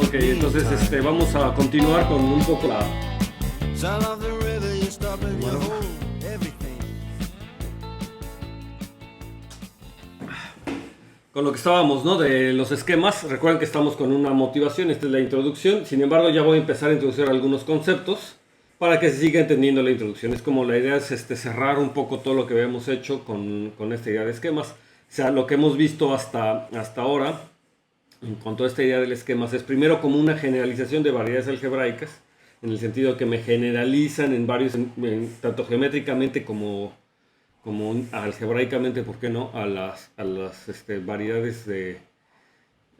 Ok, entonces vamos a continuar con un poco con lo que estábamos, ¿no? De los esquemas. Recuerden que estamos con una motivación, esta es la introducción. Sin embargo, ya voy a empezar a introducir algunos conceptos para que se siga entendiendo la introducción. Es como la idea es cerrar un poco todo lo que habíamos hecho con esta idea de esquemas. O sea, lo que hemos visto hasta ahora, con toda esta idea del esquemas, es primero como una generalización de variedades algebraicas, en el sentido que me generalizan en varios, tanto geométricamente como algebraicamente, ¿por qué no? A las variedades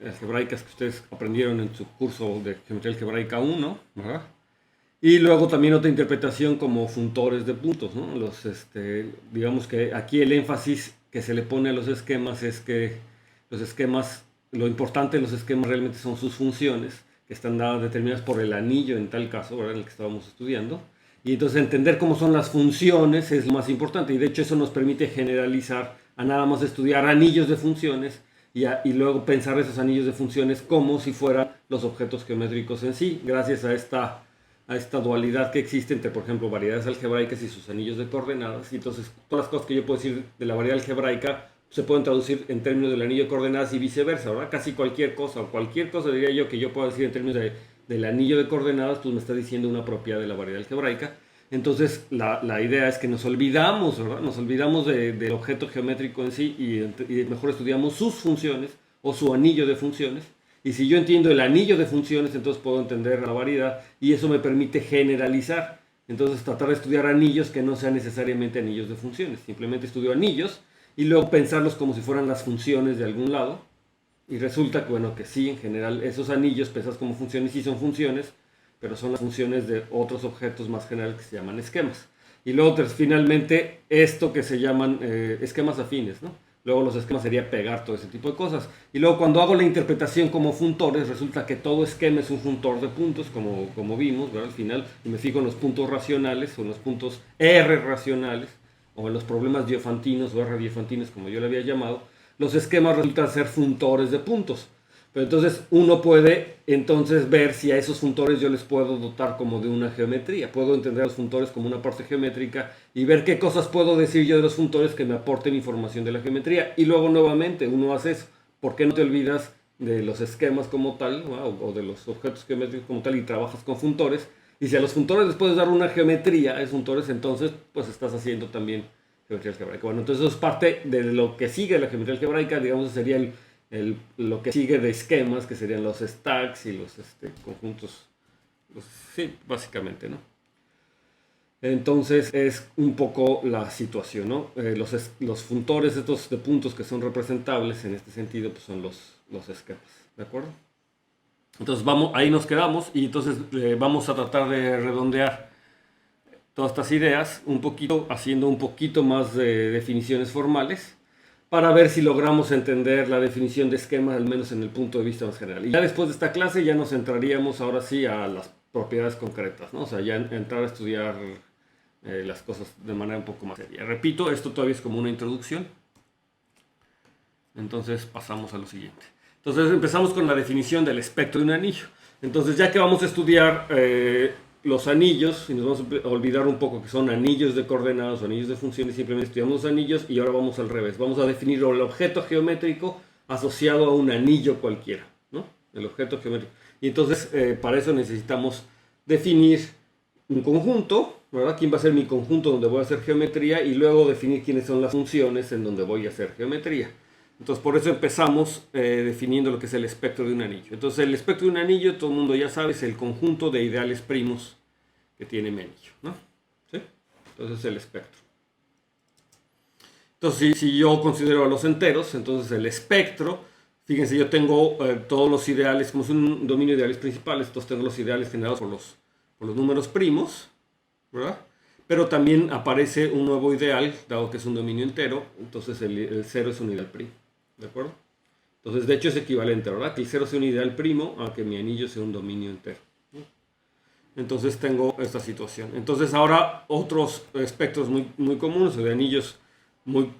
algebraicas que ustedes aprendieron en su curso de Geometría Algebraica 1, ¿verdad? Y luego también otra interpretación como funtores de puntos, ¿no? Digamos que aquí el énfasis que se le pone a los esquemas es que los esquemas, lo importante de los esquemas realmente son sus funciones, que están dadas, determinadas por el anillo en tal caso, ¿verdad? En el que estábamos estudiando. Y entonces entender cómo son las funciones es lo más importante, y de hecho eso nos permite generalizar a nada más estudiar anillos de funciones y luego pensar esos anillos de funciones como si fueran los objetos geométricos en sí, gracias a esta dualidad que existe entre, por ejemplo, variedades algebraicas y sus anillos de coordenadas. Y entonces todas las cosas que yo puedo decir de la variedad algebraica se pueden traducir en términos del anillo de coordenadas y viceversa, ¿verdad? Casi cualquier cosa, o cualquier cosa diría yo que yo pueda decir en términos del anillo de coordenadas, pues me está diciendo una propiedad de la variedad algebraica. Entonces la idea es que nos olvidamos, ¿verdad? Nos olvidamos del objeto geométrico en sí y mejor estudiamos sus funciones o su anillo de funciones. Y si yo entiendo el anillo de funciones, entonces puedo entender la variedad y eso me permite generalizar. Entonces tratar de estudiar anillos que no sean necesariamente anillos de funciones. Simplemente estudio anillos y luego pensarlos como si fueran las funciones de algún lado. Y resulta que, bueno, que sí, en general, esos anillos pensados como funciones sí son funciones, pero son las funciones de otros objetos más generales que se llaman esquemas. Y luego, finalmente, esto que se llaman esquemas afines, ¿no? Luego los esquemas sería pegar todo ese tipo de cosas. Y luego cuando hago la interpretación como funtores, resulta que todo esquema es un funtor de puntos, como vimos, ¿verdad? Al final, y me fijo en los puntos racionales o en los puntos R racionales, o en los problemas diofantinos o R diofantinos, como yo le había llamado, los esquemas resultan ser funtores de puntos. Pero entonces uno puede entonces ver si a esos funtores yo les puedo dotar como de una geometría. Puedo entender a los funtores como una parte geométrica y ver qué cosas puedo decir yo de los funtores que me aporten información de la geometría. Y luego nuevamente uno hace eso. ¿Por qué no te olvidas de los esquemas como tal, ¿no? o de los objetos geométricos como tal y trabajas con funtores? Y si a los funtores les puedes dar una geometría a esos funtores, entonces pues estás haciendo también geometría algebraica. Bueno, entonces eso es parte de lo que sigue la geometría algebraica, digamos, sería lo que sigue de esquemas, que serían los stacks y los conjuntos, sí, básicamente, ¿no? Entonces es un poco la situación, ¿no? Los funtores estos de puntos que son representables en este sentido, pues son los esquemas, ¿de acuerdo? Entonces ahí nos quedamos y entonces vamos a tratar de redondear todas estas ideas un poquito, haciendo un poquito más de definiciones formales, para ver si logramos entender la definición de esquema, al menos en el punto de vista más general. Y ya después de esta clase ya nos entraríamos ahora sí a las propiedades concretas, ¿no? O sea, ya entrar a estudiar las cosas de manera un poco más seria. Repito, esto todavía es como una introducción. Entonces pasamos a lo siguiente. Entonces empezamos con la definición del espectro de un anillo. Entonces ya que vamos a estudiar los anillos, y nos vamos a olvidar un poco que son anillos de coordenadas o anillos de funciones, simplemente estudiamos los anillos y ahora vamos al revés. Vamos a definir el objeto geométrico asociado a un anillo cualquiera, ¿no? El objeto geométrico. Y entonces para eso necesitamos definir un conjunto, ¿verdad? ¿Quién va a ser mi conjunto donde voy a hacer geometría? Y luego definir quiénes son las funciones en donde voy a hacer geometría. Entonces por eso empezamos definiendo lo que es el espectro de un anillo. Entonces el espectro de un anillo, todo el mundo ya sabe, es el conjunto de ideales primos que tiene mi anillo, ¿no? ¿Sí? Entonces es el espectro. Entonces si yo considero a los enteros, entonces el espectro, fíjense, yo tengo todos los ideales, como es un dominio de ideales principales, entonces tengo los ideales generados por los números primos, ¿verdad? Pero también aparece un nuevo ideal, dado que es un dominio entero, entonces el 0 es un ideal primo. ¿De acuerdo? Entonces, de hecho es equivalente, ¿verdad? Que el 0 sea un ideal primo a que mi anillo sea un dominio entero. Entonces tengo esta situación. Entonces ahora otros espectros muy comunes o de anillos muy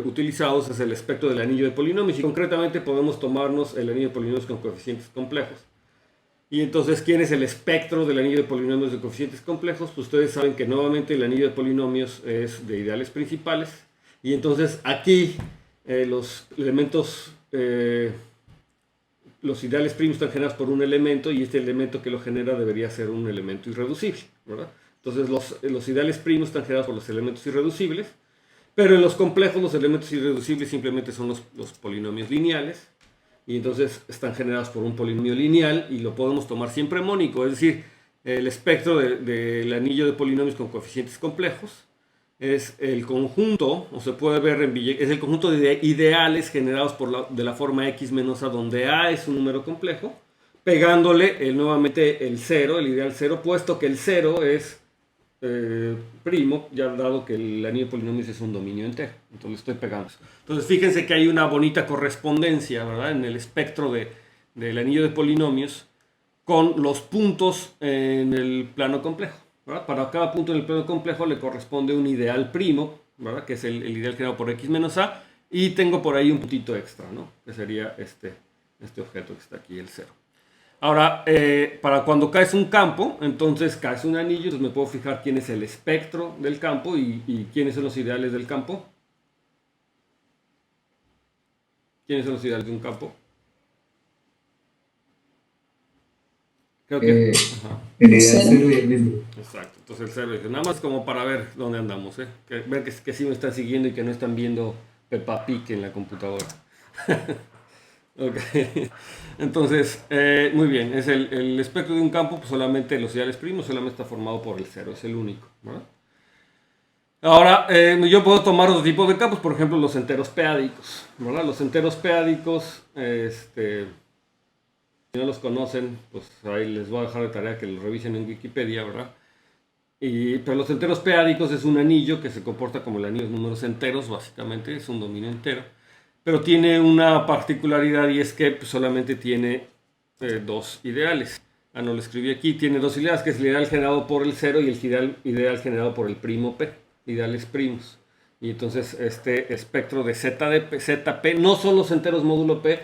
utilizados es el espectro del anillo de polinomios. Y concretamente podemos tomarnos el anillo de polinomios con coeficientes complejos. Y entonces, ¿quién es el espectro del anillo de polinomios de coeficientes complejos? Pues ustedes saben que nuevamente el anillo de polinomios es de ideales principales. Y entonces aquí los elementos, los ideales primos están generados por un elemento y este elemento que lo genera debería ser un elemento irreducible, ¿verdad? Entonces los ideales primos están generados por los elementos irreducibles, pero en los complejos los elementos irreducibles simplemente son los polinomios lineales. Y entonces están generados por un polinomio lineal y lo podemos tomar siempre mónico, es decir, el espectro del anillo de polinomios con coeficientes complejos es el conjunto, o se puede ver es el conjunto de ideales generados de la forma x menos a, donde a es un número complejo, pegándole nuevamente el 0, el ideal 0, puesto que el 0 es primo, ya dado que el anillo de polinomios es un dominio entero. Entonces le estoy pegando eso. Entonces fíjense que hay una bonita correspondencia, ¿verdad?, en el espectro del anillo de polinomios con los puntos en el plano complejo, ¿verdad? Para cada punto en el plano complejo le corresponde un ideal primo, ¿verdad?, que es el ideal generado por x menos a, y tengo por ahí un puntito extra, ¿no?, que sería este objeto que está aquí, el 0. Ahora, para cuando caes un campo, entonces caes un anillo, entonces me puedo fijar quién es el espectro del campo y quiénes son los ideales del campo. ¿Quiénes son los ideales de un campo? Creo que... El ideal 0 y el mismo. Exacto, entonces el 0 dice, nada más como para ver dónde andamos, ver que sí me están siguiendo y que no están viendo Peppa Pig en la computadora. Ok, entonces, muy bien, es el espectro de un campo, pues solamente los ideales primos, solamente está formado por el 0, es el único, ¿verdad? Ahora, yo puedo tomar otro tipo de campos, por ejemplo, los enteros p-ádicos, ¿verdad? Los enteros p-ádicos, si no los conocen, pues ahí les voy a dejar de tarea que los revisen en Wikipedia, ¿verdad? Pero los enteros p-ádicos es un anillo que se comporta como el anillo de números enteros, básicamente, es un dominio entero. Pero tiene una particularidad y es que pues, solamente tiene dos ideales. No lo escribí aquí. Tiene dos ideales, que es el ideal generado por el 0 y el ideal generado por el primo p, ideales primos. Y entonces este espectro de ZP no son los enteros módulo p.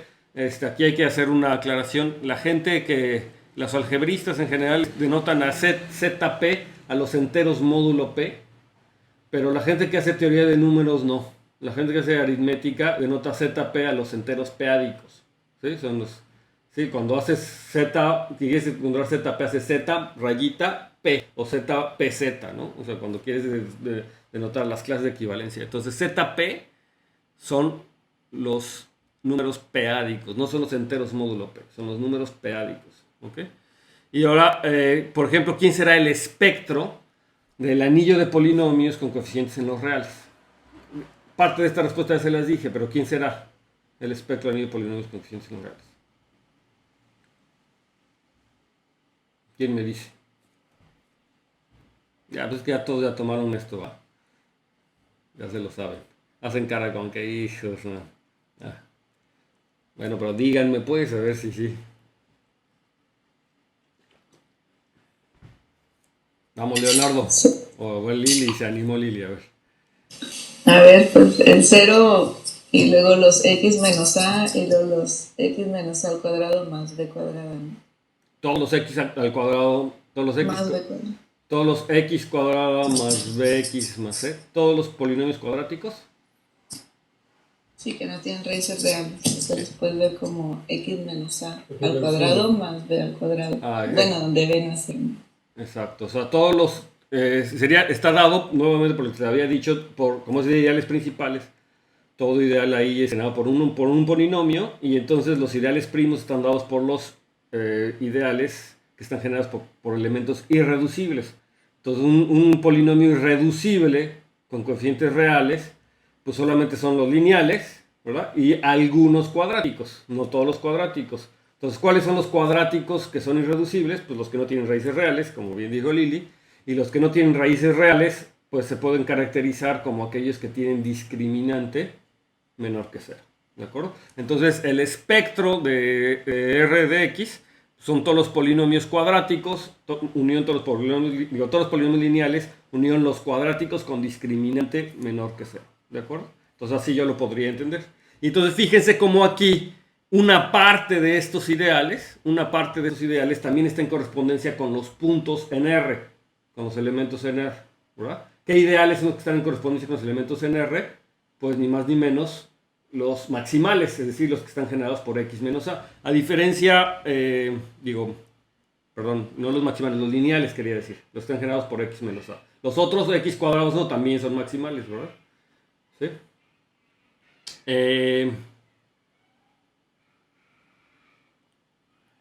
Aquí hay que hacer una aclaración. Los algebristas en general denotan a ZP a los enteros módulo p, pero la gente que hace teoría de números no. La gente que hace aritmética denota ZP a los enteros p-ádicos. ¿Sí? Sí, cuando haces Z, quieres encontrar ZP, haces Z rayita P o ZPZ, ¿no? O sea, cuando quieres denotar las clases de equivalencia. Entonces, ZP son los números p-ádicos, no son los enteros módulo P, son los números p-ádicos. ¿Ok? Y ahora, por ejemplo, ¿quién será el espectro del anillo de polinomios con coeficientes en los reales? Parte de esta respuesta ya se las dije, pero ¿quién será el espectro del anillo de polinomios con coeficientes en los reales? ¿Quién me dice? Ya, pues que ya todos ya tomaron esto, va. Ya se lo saben. Hacen cara con que hijos, ¿no? Ah. Bueno, pero díganme pues, a ver si sí. Vamos, Leonardo. O Lili, se animó Lili, a ver. A ver, pues el 0 y luego los x menos a y luego los x menos a al cuadrado más b cuadrado, ¿no? Todos los x al cuadrado, Más b cuadrado. todos los x cuadrado más bx más c, todos los polinomios cuadráticos. Sí, que no tienen raíces reales. Se les puede ver como x menos a al cuadrado más b al cuadrado. Bueno, donde b no es el... Exacto, o sea, todos los... está dado, nuevamente por lo que te había dicho, como es de ideales principales, todo ideal ahí es generado por un polinomio, y entonces los ideales primos están dados por los ideales que están generados por elementos irreducibles. Entonces un polinomio irreducible con coeficientes reales, pues solamente son los lineales, ¿verdad? Y algunos cuadráticos, no todos los cuadráticos. Entonces, ¿cuáles son los cuadráticos que son irreducibles? Pues los que no tienen raíces reales, como bien dijo Lili, y los que no tienen raíces reales, pues se pueden caracterizar como aquellos que tienen discriminante menor que 0, ¿de acuerdo? Entonces, el espectro de R de X son todos los polinomios cuadráticos, unión todos los polinomios lineales, unión los cuadráticos con discriminante menor que 0, ¿de acuerdo? Entonces, así yo lo podría entender. Y entonces, fíjense cómo aquí una parte de estos ideales también está en correspondencia con los puntos en R, con los elementos en R, ¿verdad? ¿Qué ideales son los que están en correspondencia con los elementos en R? Pues ni más ni menos los maximales, es decir, los que están generados por X menos A. A diferencia, no los maximales, los lineales quería decir, los que están generados por X menos A. Los otros X cuadrados no, también son maximales, ¿verdad? ¿Sí?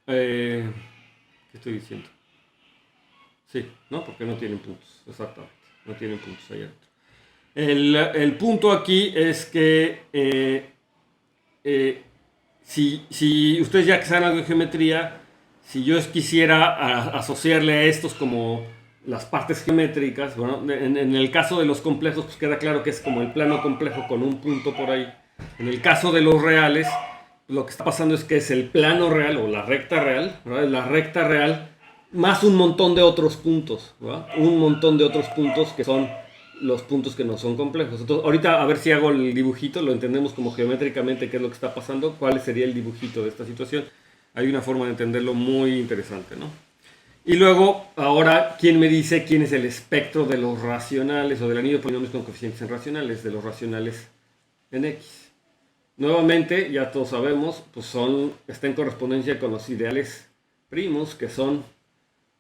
¿Qué estoy diciendo? Sí, ¿no? Porque no tienen puntos, exactamente. No tienen puntos ahí adentro. El punto aquí es que si ustedes ya que saben algo de geometría, si yo quisiera asociarle a estos como las partes geométricas, bueno, en el caso de los complejos, pues queda claro que es como el plano complejo con un punto por ahí. En el caso de los reales, lo que está pasando es que es el plano real o la recta real, ¿verdad? La recta real más un montón de otros puntos, ¿verdad? Un montón de otros puntos que son los puntos que no son complejos. Entonces, ahorita a ver si hago el dibujito, lo entendemos como geométricamente qué es lo que está pasando, cuál sería el dibujito de esta situación. Hay una forma de entenderlo muy interesante, ¿no? Y luego, ahora, ¿quién me dice quién es el espectro de los racionales o del anillo de polinomios con coeficientes en racionales, de los racionales en X? Nuevamente, ya todos sabemos, pues está en correspondencia con los ideales primos, que son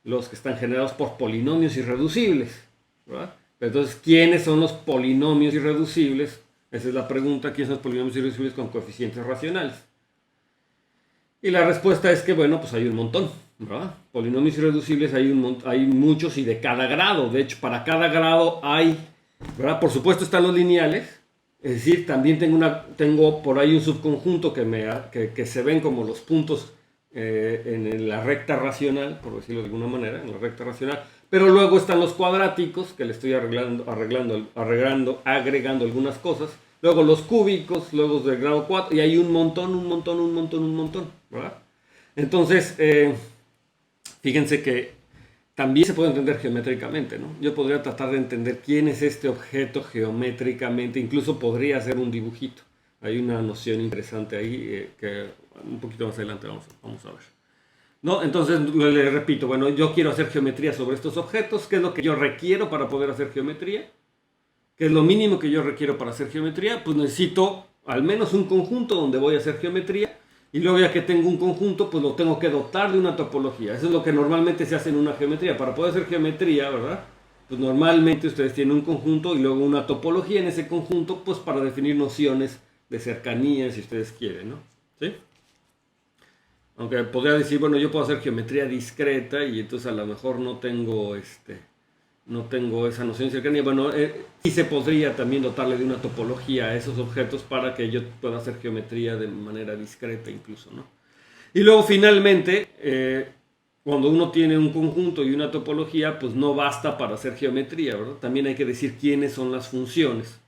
los que están generados por polinomios irreducibles, ¿verdad? Entonces, ¿quiénes son los polinomios irreducibles? Esa es la pregunta, ¿quiénes son los polinomios irreducibles con coeficientes racionales? Y la respuesta es que, bueno, pues hay un montón, ¿verdad? Polinomios irreducibles hay muchos y de cada grado. De hecho, para cada grado hay, ¿verdad? Por supuesto están los lineales, es decir, también tengo por ahí un subconjunto que se ven como los puntos en la recta racional, por decirlo de alguna manera, en la recta racional. Pero luego están los cuadráticos, que le estoy agregando algunas cosas. Luego los cúbicos, luego los del grado 4, y hay un montón, ¿verdad? Entonces, fíjense que también se puede entender geométricamente, ¿no? Yo podría tratar de entender quién es este objeto geométricamente, incluso podría hacer un dibujito. Hay una noción interesante ahí que un poquito más adelante vamos a ver. ¿No? Entonces, le repito, bueno, yo quiero hacer geometría sobre estos objetos. ¿Qué es lo que yo requiero para poder hacer geometría? ¿Qué es lo mínimo que yo requiero para hacer geometría? Pues necesito al menos un conjunto donde voy a hacer geometría. Y luego ya que tengo un conjunto, pues lo tengo que dotar de una topología. Eso es lo que normalmente se hace en una geometría. Para poder hacer geometría, ¿verdad? Pues normalmente ustedes tienen un conjunto y luego una topología en ese conjunto, pues para definir nociones de cercanía, si ustedes quieren, ¿no? ¿Sí? Aunque podría decir, bueno, yo puedo hacer geometría discreta y entonces a lo mejor no tengo esa noción de cercanía. Bueno, sí se podría también dotarle de una topología a esos objetos para que yo pueda hacer geometría de manera discreta incluso, ¿no? Y luego finalmente, cuando uno tiene un conjunto y una topología, pues no basta para hacer geometría, ¿verdad? También hay que decir quiénes son las funciones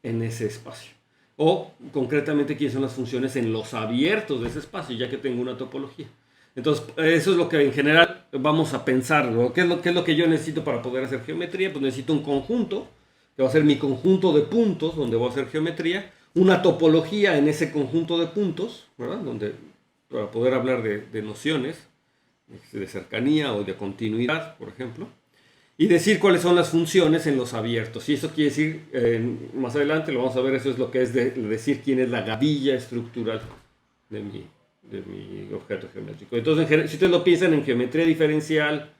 en ese espacio. O concretamente quiénes son las funciones en los abiertos de ese espacio, ya que tengo una topología. Entonces, eso es lo que en general vamos a pensar, ¿no? ¿Qué es lo que yo necesito para poder hacer geometría? Pues necesito un conjunto, que va a ser mi conjunto de puntos, donde voy a hacer geometría, una topología en ese conjunto de puntos, ¿verdad? Para poder hablar de nociones, de cercanía o de continuidad, por ejemplo, y decir cuáles son las funciones en los abiertos. Y eso quiere decir, más adelante lo vamos a ver, eso es lo que es decir quién es la gavilla estructural de mi objeto geométrico. Entonces, si ustedes lo piensan en geometría diferencial,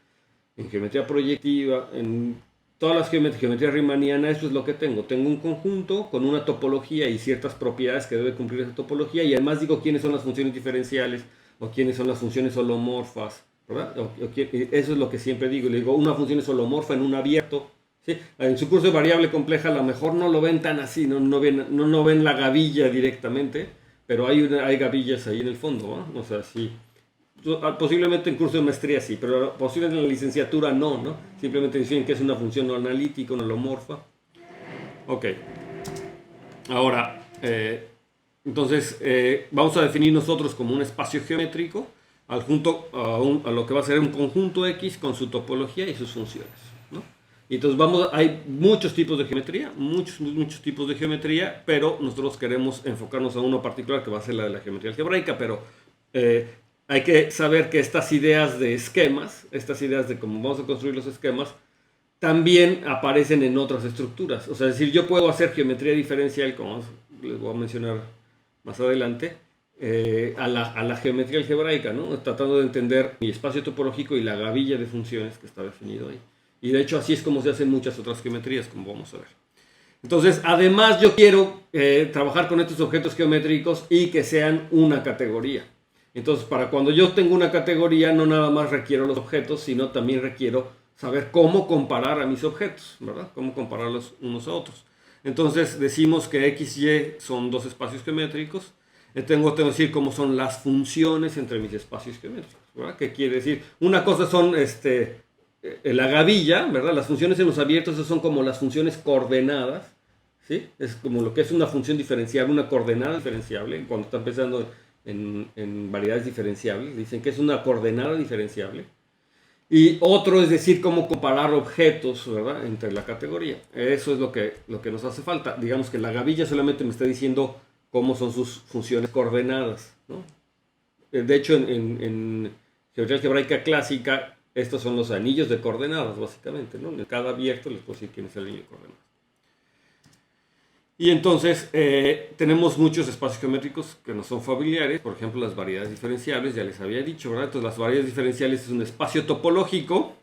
en geometría proyectiva, en todas las geometría riemanniana, eso es lo que tengo. Tengo un conjunto con una topología y ciertas propiedades que debe cumplir esa topología, y además digo quiénes son las funciones diferenciales o quiénes son las funciones holomorfas, ¿verdad? Eso es lo que siempre digo. Le digo, una función es holomorfa en un abierto, ¿sí? En su curso de variable compleja a lo mejor no lo ven tan así, no ven la gavilla directamente, pero hay gavillas ahí en el fondo, ¿no? O sea, sí. Posiblemente en curso de maestría sí, pero posiblemente en la licenciatura no. Simplemente dicen que es una función no analítica, una holomorfa. Ok. Ahora, entonces, vamos a definir nosotros como un espacio geométrico adjunto a lo que va a ser un conjunto X con su topología y sus funciones, ¿no? Y entonces hay muchos tipos de geometría, muchos tipos de geometría, pero nosotros queremos enfocarnos a uno particular que va a ser la de la geometría algebraica, pero hay que saber que estas ideas de esquemas, estas ideas de cómo vamos a construir los esquemas, también aparecen en otras estructuras. O sea, es decir, yo puedo hacer geometría diferencial, como les voy a mencionar más adelante, a la geometría algebraica, ¿no? Tratando de entender mi espacio topológico y la gavilla de funciones que está definido ahí. Y de hecho así es como se hacen muchas otras geometrías, como vamos a ver. Entonces, además yo quiero trabajar con estos objetos geométricos y que sean una categoría. Entonces, para cuando yo tengo una categoría, no nada más requiero los objetos, sino también requiero saber cómo comparar a mis objetos, ¿verdad? Cómo compararlos unos a otros. Entonces, decimos que X y Y son dos espacios geométricos. Tengo que decir cómo son las funciones entre mis espacios geométricos, ¿verdad? ¿Qué quiere decir? Una cosa son la gavilla, ¿verdad? Las funciones en los abiertos son como las funciones coordenadas, ¿sí? Es como lo que es una función diferenciable, una coordenada diferenciable, cuando están pensando en variedades diferenciables, dicen que es una coordenada diferenciable. Y otro es decir, cómo comparar objetos, ¿verdad? Entre la categoría. Eso es lo que nos hace falta. Digamos que la gavilla solamente me está diciendo cómo son sus funciones coordenadas, ¿no? De hecho, en geometría algebraica clásica, estos son los anillos de coordenadas, básicamente, ¿no? En cada abierto les puedo decir quién es el anillo de coordenadas. Y entonces tenemos muchos espacios geométricos que no son familiares, por ejemplo las variedades diferenciables, ya les había dicho, ¿verdad? Entonces las variedades diferenciales es un espacio topológico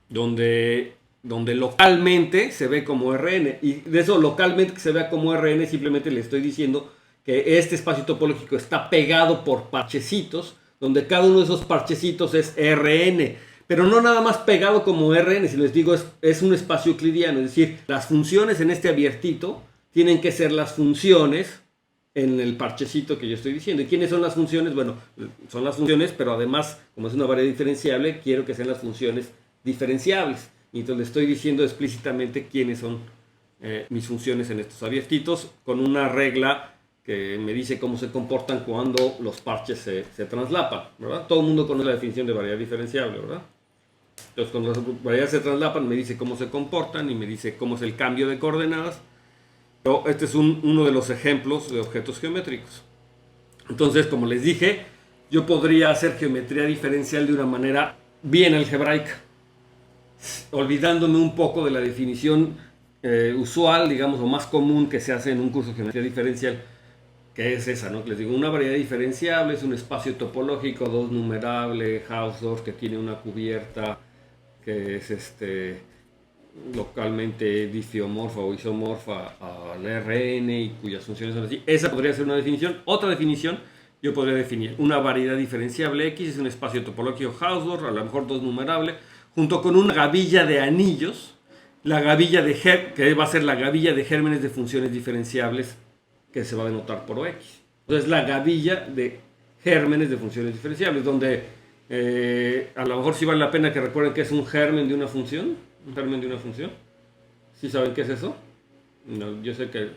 donde localmente se ve como Rn, y de eso localmente que se vea como Rn simplemente le estoy diciendo que este espacio topológico está pegado por parchecitos, donde cada uno de esos parchecitos es Rn, pero no nada más pegado como Rn, si les digo es un espacio euclidiano, es decir, las funciones en este abiertito tienen que ser las funciones en el parchecito que yo estoy diciendo. ¿Y quiénes son las funciones? Bueno, son las funciones, pero además, como es una variedad diferenciable, quiero que sean las funciones diferenciables. Y entonces le estoy diciendo explícitamente quiénes son mis funciones en estos abiertitos, con una regla que me dice cómo se comportan cuando los parches se traslapan, ¿verdad? Todo el mundo conoce la definición de variedad diferenciable, ¿verdad? Entonces, cuando las variedades se traslapan, me dice cómo se comportan y me dice cómo es el cambio de coordenadas. Pero este es uno de los ejemplos de objetos geométricos. Entonces, como les dije, yo podría hacer geometría diferencial de una manera bien algebraica, olvidándome un poco de la definición usual, digamos, o más común que se hace en un curso de geometría diferencial, que es esa, ¿no? Les digo, una variedad diferenciable es un espacio topológico, dos numerable, Hausdorff, que tiene una cubierta que es localmente difiomorfa o isomorfa al Rn y cuyas funciones son así. Esa podría ser una definición. Otra definición, yo podría definir una variedad diferenciable X, es un espacio topológico Hausdorff, a lo mejor dos numerable, junto con una gavilla de anillos, la gavilla que va a ser la gavilla de gérmenes de funciones diferenciables, que se va a denotar por OX. Entonces, la gavilla de gérmenes de funciones diferenciables, donde a lo mejor sí vale la pena que recuerden que es un germen de una función. Un germen de una función. ¿Sí saben qué es eso? No, yo sé que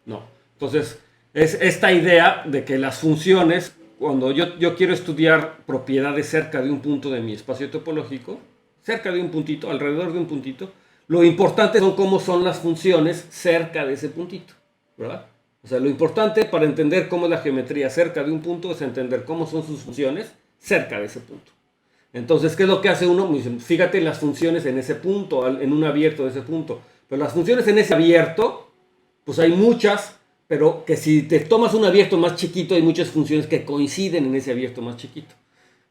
no. Entonces, es esta idea de que las funciones, cuando yo quiero estudiar propiedades cerca de un punto de mi espacio topológico, cerca de un puntito, alrededor de un puntito, lo importante son cómo son las funciones cerca de ese puntito, ¿verdad? O sea, lo importante para entender cómo es la geometría cerca de un punto es entender cómo son sus funciones cerca de ese punto. Entonces, ¿qué es lo que hace uno? Fíjate las funciones en ese punto, en un abierto de ese punto. Pero las funciones en ese abierto, pues hay muchas, pero que si te tomas un abierto más chiquito, hay muchas funciones que coinciden en ese abierto más chiquito.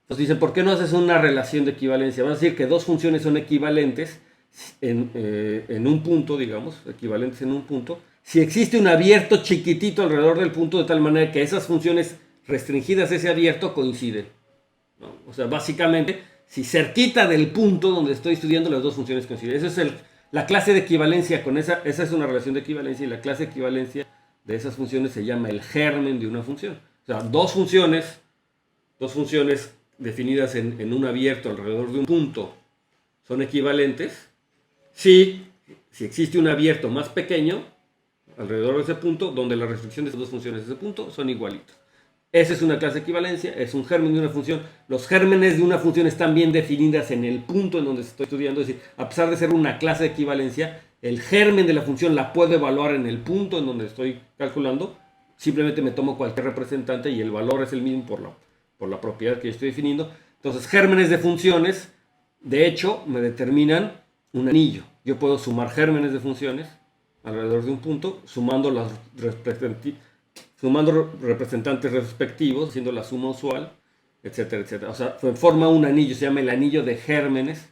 Entonces dicen, ¿por qué no haces una relación de equivalencia? Van a decir que dos funciones son equivalentes en un punto, digamos, equivalentes en un punto, si existe un abierto chiquitito alrededor del punto, de tal manera que esas funciones restringidas a ese abierto coinciden, ¿no? O sea, básicamente, si cerquita del punto donde estoy estudiando las dos funciones coinciden. Esa es la clase de equivalencia, esa es una relación de equivalencia, y la clase de equivalencia de esas funciones se llama el germen de una función. O sea, dos funciones definidas en un abierto alrededor de un punto son equivalentes si existe un abierto más pequeño alrededor de ese punto, donde la restricción de esas dos funciones de ese punto son igualitas. Esa es una clase de equivalencia, es un germen de una función. Los gérmenes de una función están bien definidas en el punto en donde estoy estudiando. Es decir, a pesar de ser una clase de equivalencia, el germen de la función la puedo evaluar en el punto en donde estoy calculando. Simplemente me tomo cualquier representante y el valor es el mismo por la propiedad que yo estoy definiendo. Entonces, gérmenes de funciones, de hecho, me determinan un anillo. Yo puedo sumar gérmenes de funciones alrededor de un punto, sumando representantes respectivos, haciendo la suma usual, etcétera, etcétera. O sea, forma un anillo, se llama el anillo de gérmenes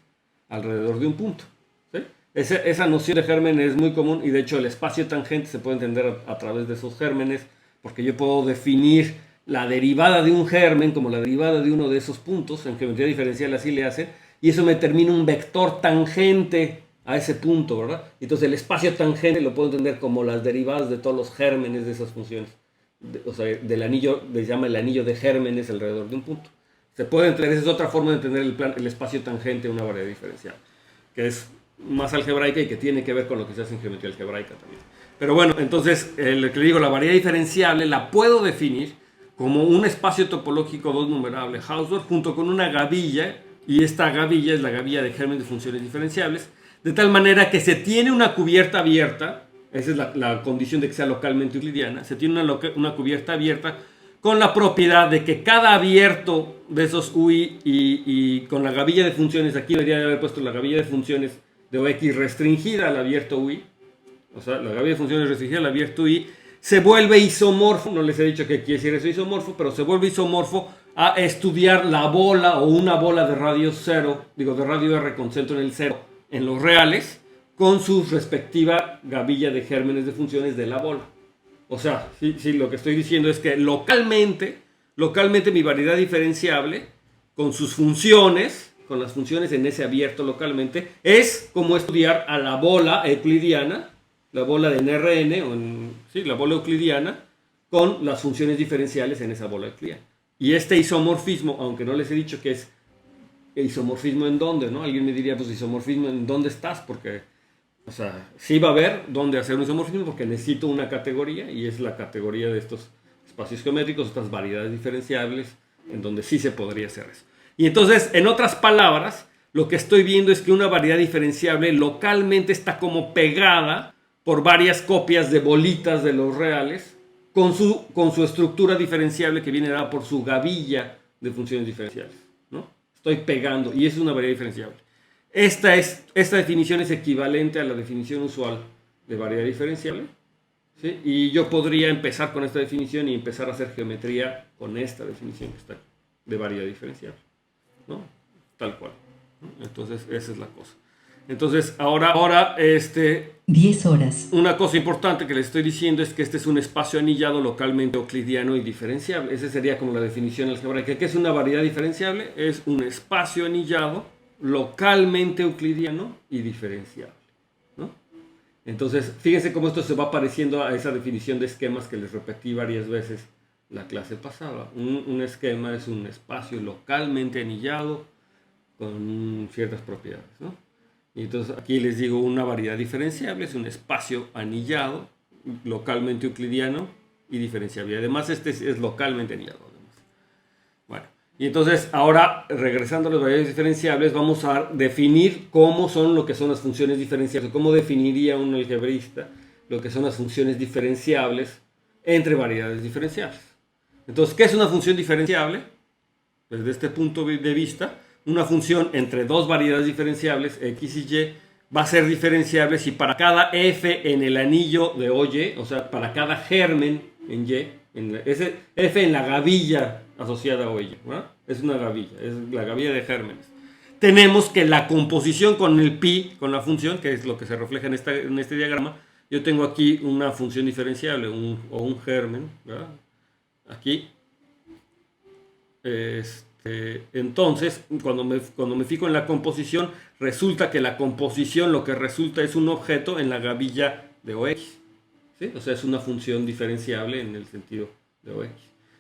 alrededor de un punto. ¿Sí? Esa noción de gérmenes es muy común y de hecho el espacio tangente se puede entender a través de esos gérmenes, porque yo puedo definir la derivada de un germen como la derivada de uno de esos puntos. En geometría diferencial así le hacen, y eso me determina un vector tangente a ese punto, ¿verdad? Entonces el espacio tangente lo puedo entender como las derivadas de todos los gérmenes de esas funciones. O sea, del anillo, se llama el anillo de gérmenes alrededor de un punto. Se puede entender, esa es otra forma de entender el espacio tangente de una variedad diferencial, que es más algebraica y que tiene que ver con lo que se hace en geometría algebraica también. Pero bueno, entonces, lo que le digo, la variedad diferenciable la puedo definir como un espacio topológico dos numerable Hausdorff junto con una gavilla, y esta gavilla es la gavilla de gérmenes de funciones diferenciables, de tal manera que se tiene una cubierta abierta. Esa es la condición de que sea localmente euclidiana. Se tiene una cubierta abierta con la propiedad de que cada abierto de esos UI y con la gavilla de funciones, aquí debería haber puesto la gavilla de funciones de OX restringida al abierto UI, o sea, la gavilla de funciones restringida al abierto UI, se vuelve isomorfo. No les he dicho qué quiere decir eso isomorfo, pero se vuelve isomorfo a estudiar la bola o una bola de radio cero, de radio R con centro en el cero, en los reales, con su respectiva gavilla de gérmenes de funciones de la bola. O sea, sí, lo que estoy diciendo es que localmente mi variedad diferenciable, con sus funciones, con las funciones en ese abierto localmente, es como estudiar a la bola euclidiana, la bola de NRN, la bola euclidiana, con las funciones diferenciales en esa bola euclidiana. Y este isomorfismo, aunque no les he dicho que es isomorfismo en dónde, ¿no? Alguien me diría, pues isomorfismo en dónde estás, porque... O sea, sí va a haber dónde hacer un isomorfismo porque necesito una categoría, y es la categoría de estos espacios geométricos, estas variedades diferenciables, en donde sí se podría hacer eso. Y entonces, en otras palabras, lo que estoy viendo es que una variedad diferenciable localmente está como pegada por varias copias de bolitas de los reales con su estructura diferenciable que viene dada por su gavilla de funciones diferenciales, ¿no? Estoy pegando, y es una variedad diferenciable. Esta definición es equivalente a la definición usual de variedad diferenciable, ¿sí? Y yo podría empezar con esta definición y empezar a hacer geometría con esta definición que está de variedad diferenciable, ¿no? Tal cual, ¿no? Entonces, esa es la cosa. Entonces, ahora 10 horas. Una cosa importante que les estoy diciendo es que este es un espacio anillado localmente euclidiano y diferenciable. Esa sería como la definición algebraica. ¿Qué es una variedad diferenciable? Es un espacio anillado localmente euclidiano y diferenciable, ¿no? Entonces, fíjense cómo esto se va pareciendo a esa definición de esquemas que les repetí varias veces la clase pasada. Un esquema es un espacio localmente anillado con ciertas propiedades, ¿no? Y entonces aquí les digo, una variedad diferenciable es un espacio anillado localmente euclidiano y diferenciable. Además, este es localmente anillado. Bueno. Y entonces, ahora, regresando a las variedades diferenciables, vamos a definir cómo son lo que son las funciones diferenciables, cómo definiría un algebrista lo que son las funciones diferenciables entre variedades diferenciables. Entonces, ¿qué es una función diferenciable? Desde este punto de vista, una función entre dos variedades diferenciables, x y y, va a ser diferenciable si para cada f en el anillo de OY, o sea, para cada germen en y, ese f en la gavilla asociada a OY, ¿no? Es una gavilla, es la gavilla de gérmenes. Tenemos que la composición con el pi, con la función, que es lo que se refleja en este diagrama, yo tengo aquí una función diferenciable, o un germen, ¿verdad? Aquí. Entonces, cuando me fijo en la composición, resulta que la composición lo que resulta es un objeto en la gavilla de OX, ¿sí? O sea, es una función diferenciable en el sentido de OX.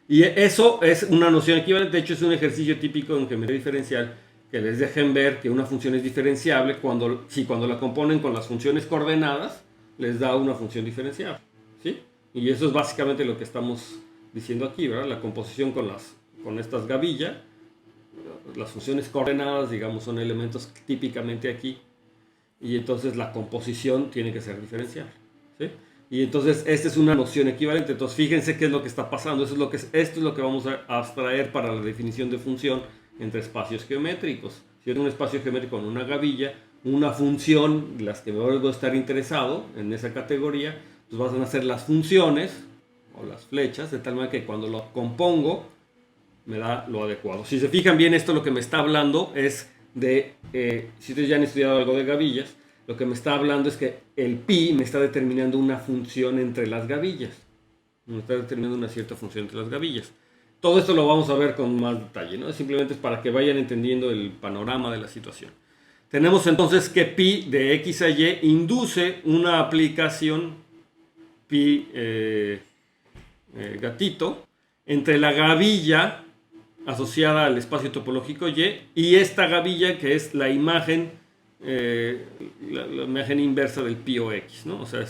Y eso es una noción equivalente. De hecho, es un ejercicio típico en geometría diferencial que les dejen ver que una función es diferenciable cuando la componen con las funciones coordenadas, les da una función diferenciable, ¿sí? Y eso es básicamente lo que estamos diciendo aquí, ¿verdad? La composición con estas gavillas, las funciones coordenadas, digamos, son elementos típicamente aquí, y entonces la composición tiene que ser diferencial, ¿sí? Y entonces esta es una noción equivalente. Entonces fíjense qué es lo que está pasando. Esto es lo que vamos a abstraer para la definición de función entre espacios geométricos. Si es un espacio geométrico con una gavilla, una función, las que voy a estar interesado en esa categoría, pues van a ser las funciones o las flechas, de tal manera que cuando lo compongo me da lo adecuado. Si se fijan bien, esto lo que me está hablando es de, si ustedes ya han estudiado algo de gavillas, lo que me está hablando es que el pi me está determinando una función entre las gavillas. Me está determinando una cierta función entre las gavillas. Todo esto lo vamos a ver con más detalle, ¿no? Simplemente es para que vayan entendiendo el panorama de la situación. Tenemos entonces que pi de x a y induce una aplicación pi gatito entre la gavilla asociada al espacio topológico y esta gavilla que es la imagen la imagen inversa del pi o x, ¿no? O sea,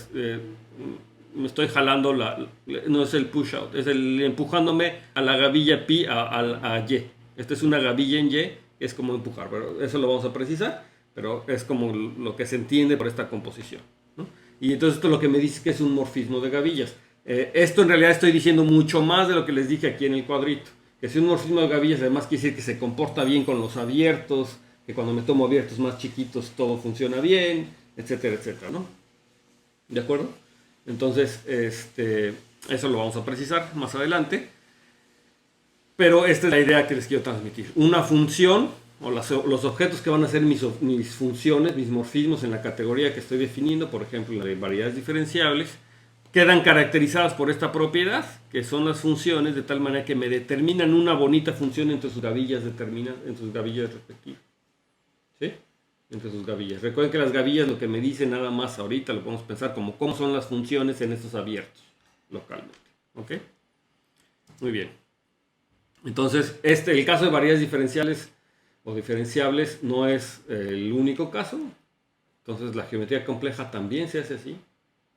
me estoy jalando, no es el push out, es el empujándome a la gavilla pi a y. Esta es una gavilla en y, es como empujar, pero eso lo vamos a precisar, pero es como lo que se entiende por esta composición, ¿no? Y entonces esto es lo que me dice que es un morfismo de gavillas. Esto en realidad estoy diciendo mucho más de lo que les dije aquí en el cuadrito. Que si un morfismo de gavillas además quiere decir que se comporta bien con los abiertos, que cuando me tomo abiertos más chiquitos todo funciona bien, etcétera, etcétera, ¿no? ¿De acuerdo? Entonces, eso lo vamos a precisar más adelante. Pero esta es la idea que les quiero transmitir. Una función, o los objetos que van a ser mis funciones, mis morfismos en la categoría que estoy definiendo, por ejemplo, la de variedades diferenciables, quedan caracterizadas por esta propiedad, que son las funciones, de tal manera que me determinan una bonita función entre sus gavillas respectivas. ¿Sí? Entre sus gavillas. Recuerden que las gavillas lo que me dicen nada más ahorita, lo podemos pensar como cómo son las funciones en estos abiertos localmente. ¿Ok? Muy bien. Entonces, el caso de variedades diferenciales o diferenciables no es el único caso. Entonces, la geometría compleja también se hace así.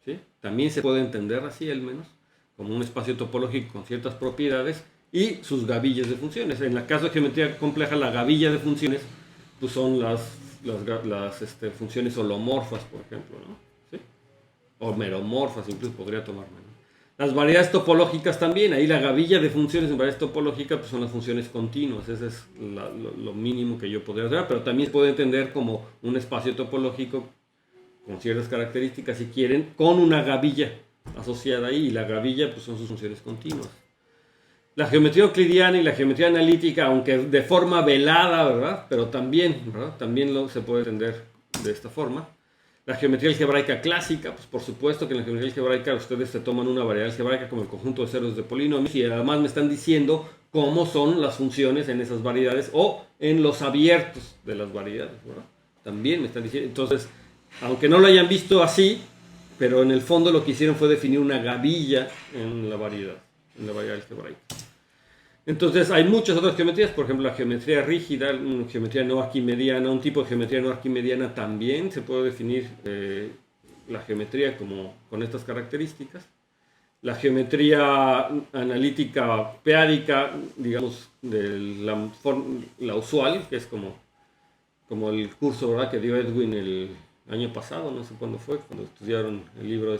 ¿Sí? También se puede entender así, al menos, como un espacio topológico con ciertas propiedades y sus gavillas de funciones. En el caso de geometría compleja, la gavilla de funciones pues son las funciones holomorfas, por ejemplo, ¿no? ¿Sí? O meromorfas, incluso podría tomarme, ¿no? Las variedades topológicas también, ahí la gavilla de funciones en variedades topológicas pues son las funciones continuas, ese es lo mínimo que yo podría hacer, pero también se puede entender como un espacio topológico con ciertas características, si quieren, con una gavilla asociada ahí, y la gavilla pues son sus funciones continuas. La geometría euclidiana y la geometría analítica, aunque de forma velada, ¿verdad? Pero también, ¿verdad? También se puede entender de esta forma. La geometría algebraica clásica, pues por supuesto que en la geometría algebraica ustedes se toman una variedad algebraica como el conjunto de ceros de polinomios y además me están diciendo cómo son las funciones en esas variedades o en los abiertos de las variedades, ¿verdad? También me están diciendo, entonces, aunque no lo hayan visto así, pero en el fondo lo que hicieron fue definir una gavilla en la variedad algebraica. Entonces hay muchas otras geometrías, por ejemplo la geometría rígida, una geometría no arquimediana, un tipo de geometría no arquimediana también se puede definir la geometría con estas características. La geometría analítica peádica, digamos, de la usual, que es como el curso, ¿verdad?, que dio Edwin el año pasado, no sé cuándo fue, cuando estudiaron el libro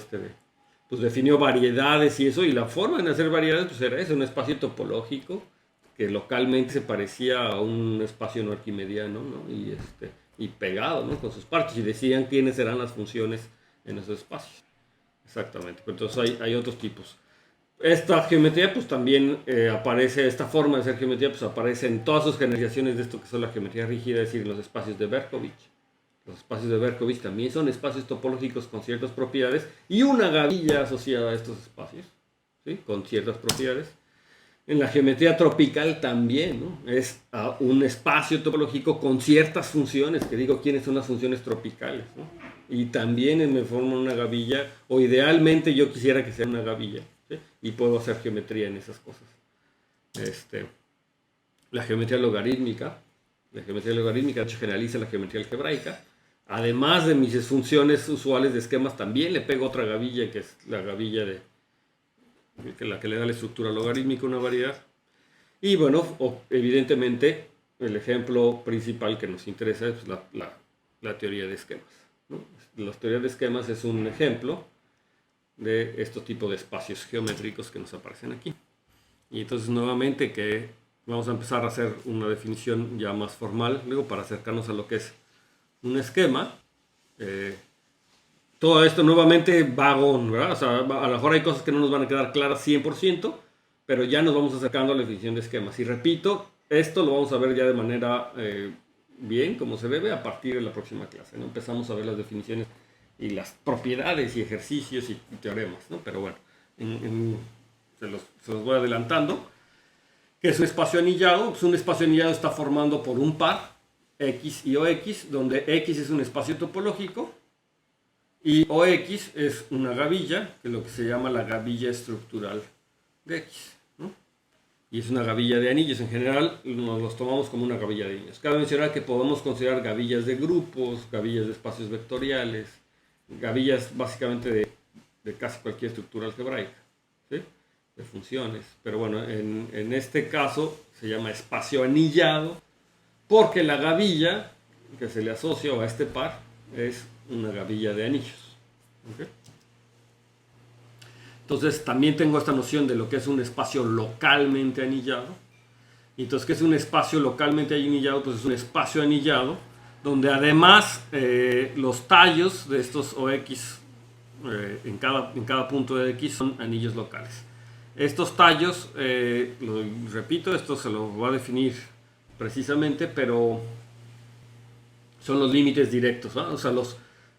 pues definió variedades y eso, y la forma de hacer variedades pues era eso, un espacio topológico que localmente se parecía a un espacio no arquimediano, ¿no? Y pegado, ¿no?, con sus partes, y decían quiénes eran las funciones en esos espacios. Exactamente, pero entonces hay otros tipos. Esta geometría pues también aparece, esta forma de hacer geometría pues aparece en todas sus generalizaciones de esto que son la geometría rígida, es decir, en los espacios de Berkovich. Los espacios de Berkovich también son espacios topológicos con ciertas propiedades y una gavilla asociada a estos espacios, ¿sí?, con ciertas propiedades. En la geometría tropical también, ¿no?, es un espacio topológico con ciertas funciones, que digo quiénes son las funciones tropicales, ¿no?, y también me forma una gavilla, o idealmente yo quisiera que sea una gavilla, ¿sí?, y puedo hacer geometría en esas cosas. La geometría logarítmica de hecho generaliza la geometría algebraica. Además de mis funciones usuales de esquemas, también le pego otra gavilla, que es la gavilla que la que le da la estructura logarítmica a una variedad. Y bueno, evidentemente, el ejemplo principal que nos interesa es la teoría de esquemas, ¿no? La teoría de esquemas es un ejemplo de estos tipos de espacios geométricos que nos aparecen aquí. Y entonces nuevamente que vamos a empezar a hacer una definición ya más formal, luego para acercarnos a lo que es un esquema. Todo esto nuevamente vago, ¿verdad? O sea, a lo mejor hay cosas que no nos van a quedar claras 100%, pero ya nos vamos acercando a la definición de esquemas. Y repito, esto lo vamos a ver ya de manera bien, como se debe, a partir de la próxima clase, ¿no? Empezamos a ver las definiciones y las propiedades y ejercicios y teoremas, ¿no? Pero bueno, se los voy adelantando. ¿Qué es un espacio anillado? Pues un espacio anillado está formado por un par, X y OX, donde X es un espacio topológico y OX es una gavilla, que es lo que se llama la gavilla estructural de X, ¿no? Y es una gavilla de anillos. En general nos los tomamos como una gavilla de anillos. Cabe mencionar que podemos considerar gavillas de grupos, gavillas de espacios vectoriales, gavillas básicamente de casi cualquier estructura algebraica, ¿sí? De funciones. Pero bueno, en este caso se llama espacio anillado porque la gavilla que se le asocia a este par es una gavilla de anillos, ¿okay? Entonces también tengo esta noción de lo que es un espacio localmente anillado. Y entonces, ¿qué es un espacio localmente anillado? Pues es un espacio anillado donde además los tallos de estos OX en cada punto de X son anillos locales. Estos tallos, lo repito, esto se lo va a definir precisamente, pero son los límites directos, ¿no? O sea,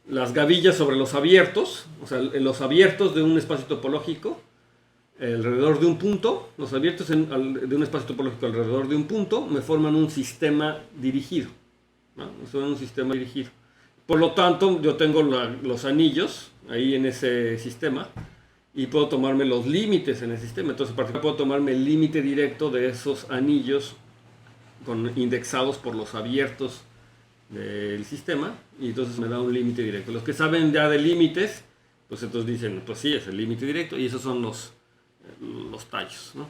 las gavillas sobre los abiertos, o sea, en los abiertos de un espacio topológico, alrededor de un punto, los abiertos de un espacio topológico alrededor de un punto me forman un sistema dirigido, ¿no? Son un sistema dirigido. Por lo tanto, yo tengo los anillos ahí en ese sistema y puedo tomarme los límites en el sistema. Entonces, para puedo tomarme el límite directo de esos anillos indexados por los abiertos del sistema y entonces me da un límite directo. Los que saben ya de límites, pues entonces dicen, pues sí, es el límite directo y esos son los tallos, ¿no?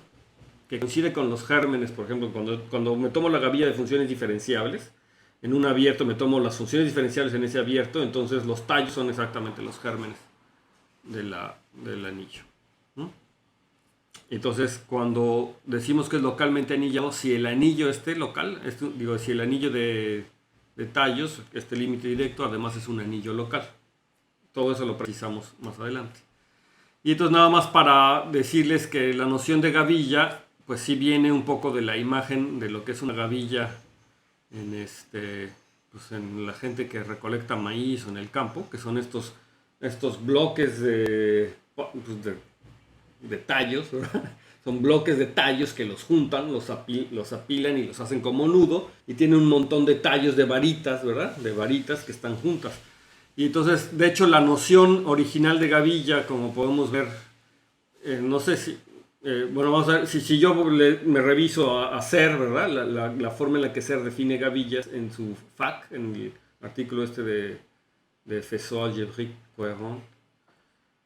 Que coincide con los gérmenes, por ejemplo, cuando me tomo la gavilla de funciones diferenciables, en un abierto me tomo las funciones diferenciables en ese abierto, entonces los tallos son exactamente los gérmenes del anillo, ¿no? Entonces, cuando decimos que es localmente anillado, si el anillo local, si el anillo de tallos, este límite directo, además es un anillo local. Todo eso lo precisamos más adelante. Y entonces nada más para decirles que la noción de gavilla, pues sí viene un poco de la imagen de lo que es una gavilla en la gente que recolecta maíz o en el campo, que son estos bloques de tallos, ¿verdad? Son bloques de tallos que los juntan, los apilan y los hacen como nudo y tiene un montón de tallos de varitas, ¿verdad? De varitas que están juntas. Y entonces, de hecho, la noción original de gavilla, como podemos ver, no sé si... bueno, vamos a ver, si yo me reviso a Serre, ¿verdad? La forma en la que Serre define gavillas en su FAQ, en el artículo de Faisceau Algébrique Cohérent.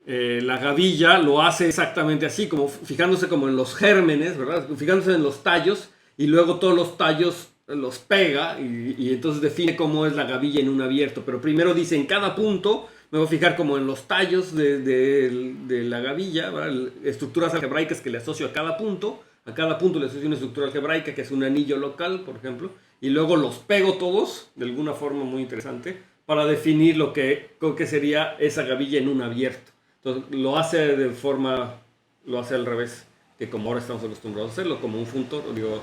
La gavilla lo hace exactamente así, como fijándose como en los gérmenes, ¿verdad? Fijándose en los tallos y luego todos los tallos los pega y entonces define cómo es la gavilla en un abierto. Pero primero dice en cada punto, me voy a fijar como en los tallos de la gavilla, ¿verdad? Estructuras algebraicas que le asocio a cada punto le asocio una estructura algebraica que es un anillo local, por ejemplo, y luego los pego todos de alguna forma muy interesante para definir lo que sería esa gavilla en un abierto. Entonces lo hace al revés, que como ahora estamos acostumbrados a hacerlo, como un funtor, digo,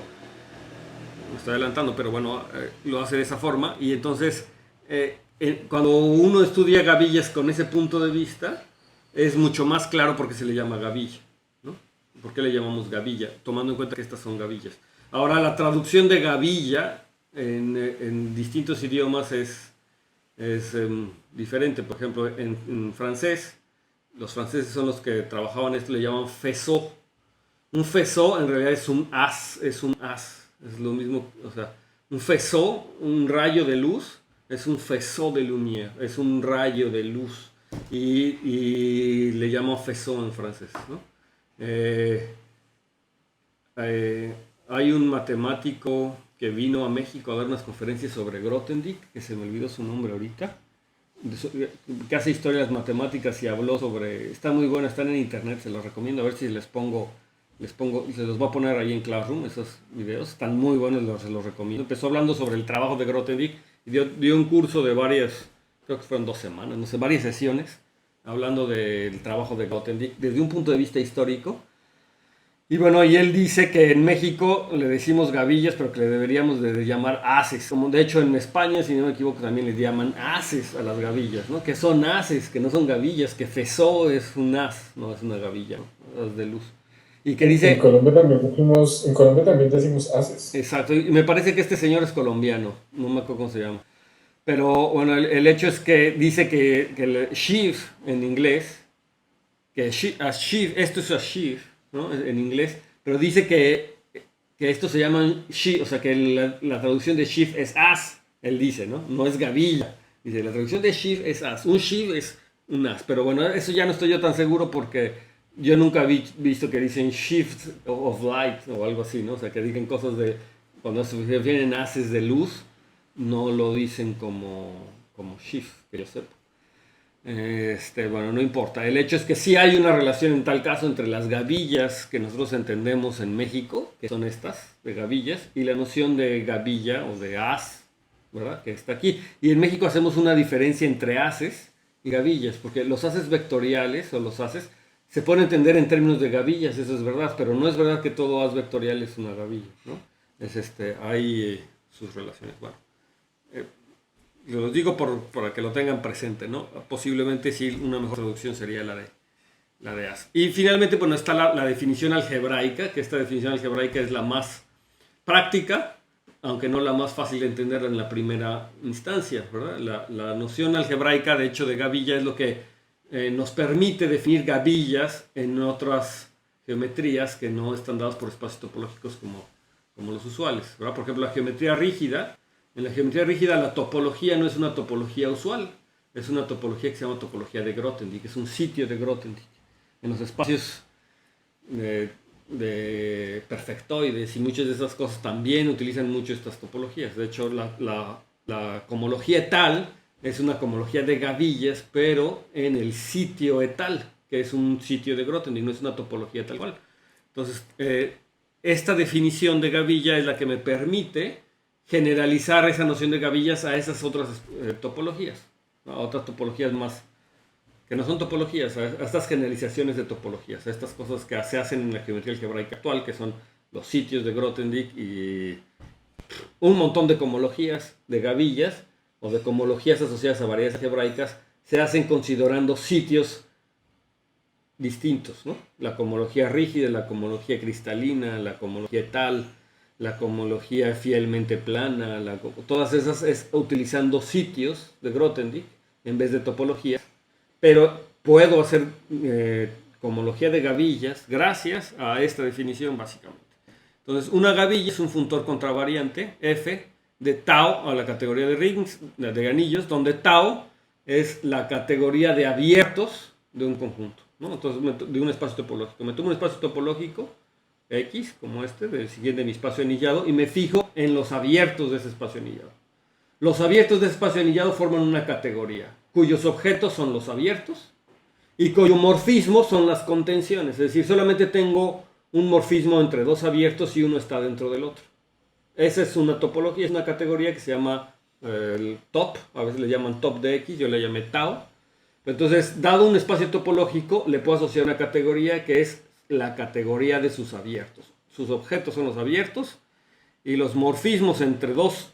me estoy adelantando, pero bueno, lo hace de esa forma. Y entonces, cuando uno estudia gavillas con ese punto de vista, es mucho más claro por qué se le llama gavilla, ¿no? ¿Por qué le llamamos gavilla? Tomando en cuenta que estas son gavillas. Ahora, la traducción de gavilla en distintos idiomas es diferente. Por ejemplo, en francés, los franceses son los que trabajaban esto, le llaman faisceau. Un faisceau en realidad es un haz, es lo mismo, o sea, un faisceau, un rayo de luz, es un faisceau de lumière, es un rayo de luz y le llaman faisceau en francés, ¿no? Eh, Hay un matemático que vino a México a dar unas conferencias sobre Grothendieck, que se me olvidó su nombre ahorita, que hace historias matemáticas y habló sobre... Está muy bueno, están en internet, se los recomiendo, a ver si se los voy a poner ahí en Classroom, esos videos, están muy buenos, se los recomiendo. Empezó hablando sobre el trabajo de Grothendieck y dio un curso de varias, creo que fueron 2 semanas, no sé, varias sesiones, hablando del trabajo de Grothendieck desde un punto de vista histórico. Y bueno, y él dice que en México le decimos gavillas, pero que le deberíamos de llamar haces. Como de hecho en España, si no me equivoco, también le llaman haces a las gavillas, ¿no? Que son haces, que no son gavillas, que Fesó es un haz, no es una gavilla, ¿no? Haz de luz. Y que dice... En Colombia también decimos haces. Exacto, y me parece que este señor es colombiano, no me acuerdo cómo se llama. Pero bueno, el hecho es que dice que el sheaf en inglés, que esto es a sheaf, ¿no? En inglés, pero dice que esto se llama sheaf, o sea que la traducción de sheaf es as, él dice, ¿no? No es gavilla. Dice, la traducción de sheaf es as, un sheaf es un as, pero bueno, eso ya no estoy yo tan seguro porque yo nunca he visto que dicen shift of light o algo así, ¿no? O sea, que digan cosas de, cuando se refieren haces de luz, no lo dicen como shift, que yo sepa. Bueno, no importa. El hecho es que sí hay una relación en tal caso entre las gavillas que nosotros entendemos en México, que son estas, de gavillas, y la noción de gavilla o de haz, ¿verdad? Que está aquí. Y en México hacemos una diferencia entre haces y gavillas, porque los haces vectoriales o los haces se pueden entender en términos de gavillas, eso es verdad, pero no es verdad que todo haz vectorial es una gavilla, ¿no? Hay sus relaciones. Bueno, los digo para que lo tengan presente, ¿no? Posiblemente sí, una mejor traducción sería la de haz. Y finalmente, bueno, está la definición algebraica, que esta definición algebraica es la más práctica, aunque no la más fácil de entender en la primera instancia, ¿verdad? La noción algebraica, de hecho, de gavilla es lo que nos permite definir gavillas en otras geometrías que no están dadas por espacios topológicos como los usuales, ¿verdad? Por ejemplo, la geometría rígida. En la geometría rígida la topología no es una topología usual, es una topología que se llama topología de Grothendieck, es un sitio de Grothendieck. En los espacios de perfectoides y muchas de esas cosas también utilizan mucho estas topologías. De hecho, la cohomología etal es una cohomología de gavillas, pero en el sitio etal, que es un sitio de Grothendieck, no es una topología tal cual. Entonces, esta definición de gavilla es la que me permite generalizar esa noción de gavillas a esas otras topologías, a otras topologías más, que no son topologías, a estas generalizaciones de topologías, a estas cosas que se hacen en la geometría algebraica actual, que son los sitios de Grothendieck y un montón de cohomologías de gavillas o de cohomologías asociadas a variedades algebraicas, se hacen considerando sitios distintos, ¿no? La cohomología rígida, la cohomología cristalina, la cohomología etal, la cohomología fielmente plana, todas esas es utilizando sitios de Grothendieck en vez de topologías, pero puedo hacer cohomología de gavillas gracias a esta definición básicamente. Entonces, una gavilla es un funtor contravariante, F, de tau a la categoría de rings, de anillos, donde tau es la categoría de abiertos de un conjunto, ¿no? Entonces, de un espacio topológico. Me tomo un espacio topológico X, como del siguiente mi espacio anillado, y me fijo en los abiertos de ese espacio anillado. Los abiertos de ese espacio anillado forman una categoría, cuyos objetos son los abiertos, y cuyo morfismo son las contenciones, es decir, solamente tengo un morfismo entre dos abiertos y uno está dentro del otro. Esa es una topología, es una categoría que se llama el top, a veces le llaman top de X, yo le llamé tau. Entonces, dado un espacio topológico, le puedo asociar una categoría que es la categoría de sus abiertos. Sus objetos son los abiertos y los morfismos entre dos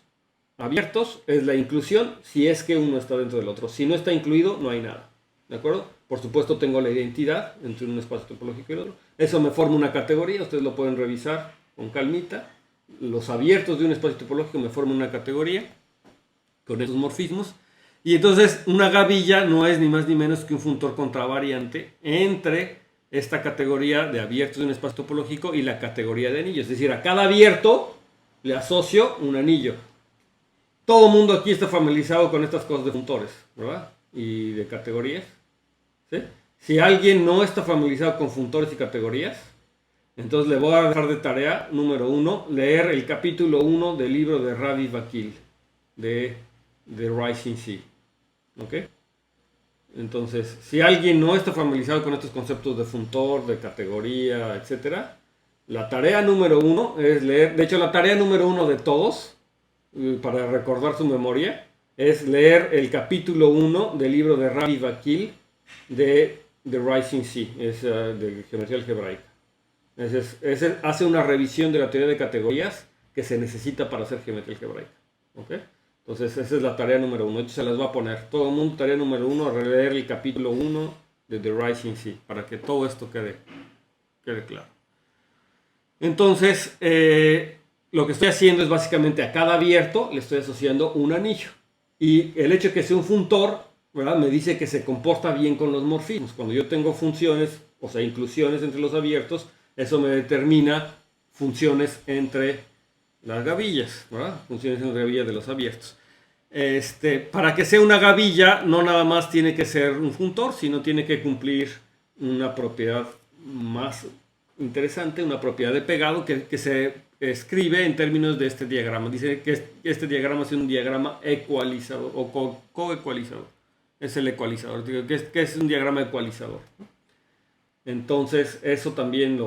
abiertos es la inclusión si es que uno está dentro del otro. Si no está incluido, no hay nada. ¿De acuerdo? Por supuesto, tengo la identidad entre un espacio topológico y el otro. Eso me forma una categoría, ustedes lo pueden revisar con calmita. Los abiertos de un espacio topológico me forman una categoría con esos morfismos. Y entonces, una gavilla no es ni más ni menos que un funtor contravariante entre esta categoría de abiertos de un espacio topológico y la categoría de anillos. Es decir, a cada abierto le asocio un anillo. Todo el mundo aquí está familiarizado con estas cosas de funtores, ¿verdad? Y de categorías. ¿Sí? Si alguien no está familiarizado con funtores y categorías, entonces le voy a dejar de tarea, número 1, leer el capítulo 1 del libro de Ravi Vakil, de Rising Sea. ¿Ok? Entonces, si alguien no está familiarizado con estos conceptos de funtor, de categoría, etc., la tarea número 1 es leer, de hecho la tarea número 1 de todos, para recordar su memoria, es leer el capítulo 1 del libro de Ravi Vakil de Rising Sea, es de geometría algebraica. Ese hace una revisión de la teoría de categorías que se necesita para hacer geometría algebraica. ¿Ok? Entonces esa es la tarea número 1. Esto se las va a poner todo el mundo, tarea número 1, releer el capítulo 1 de The Rising Sea, para que todo esto quede claro. Entonces, lo que estoy haciendo es básicamente a cada abierto le estoy asociando un anillo. Y el hecho de que sea un funtor, ¿verdad?, me dice que se comporta bien con los morfismos. Cuando yo tengo funciones, o sea, inclusiones entre los abiertos, eso me determina funciones entre las gavillas, ¿verdad? Funciones entre las gavillas de los abiertos. Para que sea una gavilla, no nada más tiene que ser un funtor, sino tiene que cumplir una propiedad más interesante, una propiedad de pegado que se escribe en términos de este diagrama. Dice que este diagrama es un diagrama ecualizador o coecualizador. Es el ecualizador, que es un diagrama ecualizador. Entonces, eso también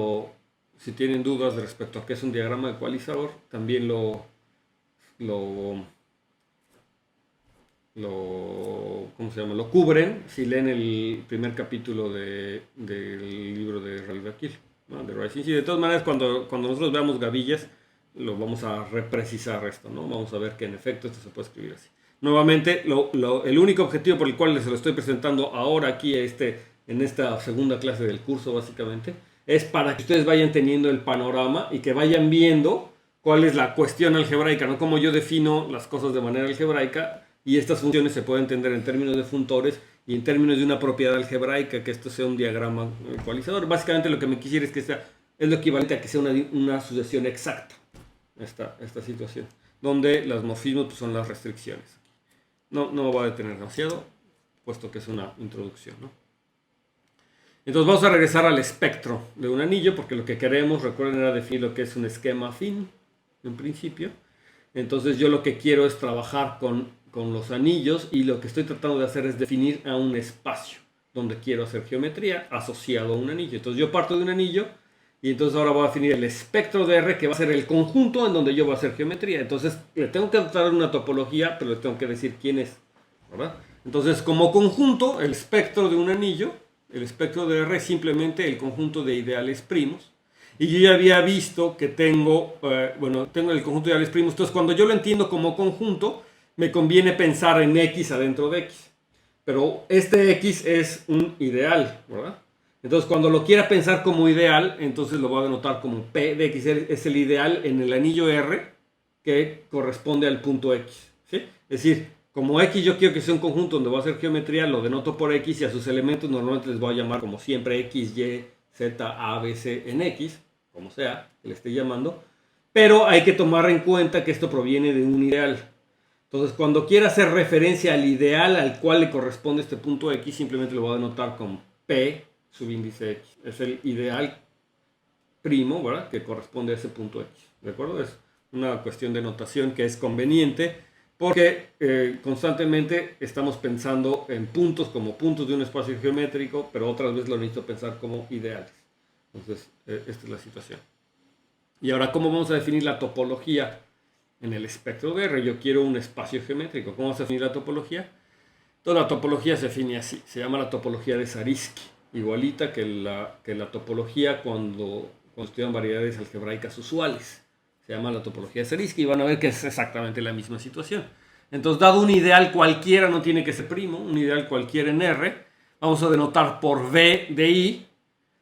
si tienen dudas respecto a qué es un diagrama ecualizador, también ¿cómo se llama? Lo cubren si leen el primer capítulo del libro de Ravi Vakil, ¿no? De Rising Sea. De todas maneras, cuando nosotros veamos gavillas, lo vamos a reprecisar esto, ¿no? Vamos a ver que en efecto esto se puede escribir así. Nuevamente, el único objetivo por el cual se lo estoy presentando ahora aquí en esta segunda clase del curso, básicamente, es para que ustedes vayan teniendo el panorama y que vayan viendo cuál es la cuestión algebraica, ¿no? Cómo yo defino las cosas de manera algebraica, y estas funciones se pueden entender en términos de funtores y en términos de una propiedad algebraica, que esto sea un diagrama ecualizador. Básicamente lo que me quisiera es que es lo equivalente a que sea una sucesión exacta, esta situación, donde los morfismos pues, son las restricciones. No me voy a detener demasiado, puesto que es una introducción, ¿no? Entonces vamos a regresar al espectro de un anillo, porque lo que queremos, recuerden, era definir lo que es un esquema afín, en principio. Entonces yo lo que quiero es trabajar con los anillos, y lo que estoy tratando de hacer es definir a un espacio donde quiero hacer geometría asociado a un anillo. Entonces yo parto de un anillo, y entonces ahora voy a definir el espectro de R, que va a ser el conjunto en donde yo voy a hacer geometría. Entonces le tengo que dar una topología, pero le tengo que decir quién es, ¿verdad? Entonces, como conjunto, el espectro de un anillo, el espectro de R es simplemente el conjunto de ideales primos. Y yo ya había visto que tengo el conjunto de ideales primos. Entonces, cuando yo lo entiendo como conjunto, me conviene pensar en X adentro de X. Pero este X es un ideal, ¿verdad? Entonces, cuando lo quiera pensar como ideal, entonces lo voy a denotar como P de X. Es el ideal en el anillo R que corresponde al punto X, ¿sí? Es decir, como X yo quiero que sea un conjunto donde voy a hacer geometría, lo denoto por X, y a sus elementos normalmente les voy a llamar como siempre X, Y, Z, A, B, C en X, como sea que le esté llamando. Pero hay que tomar en cuenta que esto proviene de un ideal. Entonces, cuando quiera hacer referencia al ideal al cual le corresponde este punto X, simplemente lo voy a denotar como P subíndice X. Es el ideal primo, ¿verdad?, que corresponde a ese punto X. ¿De acuerdo? Es una cuestión de notación que es conveniente, porque constantemente estamos pensando en puntos como puntos de un espacio geométrico, pero otras veces lo necesito pensar como ideales. Entonces, esta es la situación. Y ahora, ¿cómo vamos a definir la topología en el espectro de R? Yo quiero un espacio geométrico. ¿Cómo vamos a definir la topología? Toda la topología se define así. Se llama la topología de Zariski. Igualita que la topología cuando estudian variedades algebraicas usuales. Se llama la topología de Zariski, y van a ver que es exactamente la misma situación. Entonces, dado un ideal cualquiera, no tiene que ser primo, un ideal cualquiera en R, vamos a denotar por V de I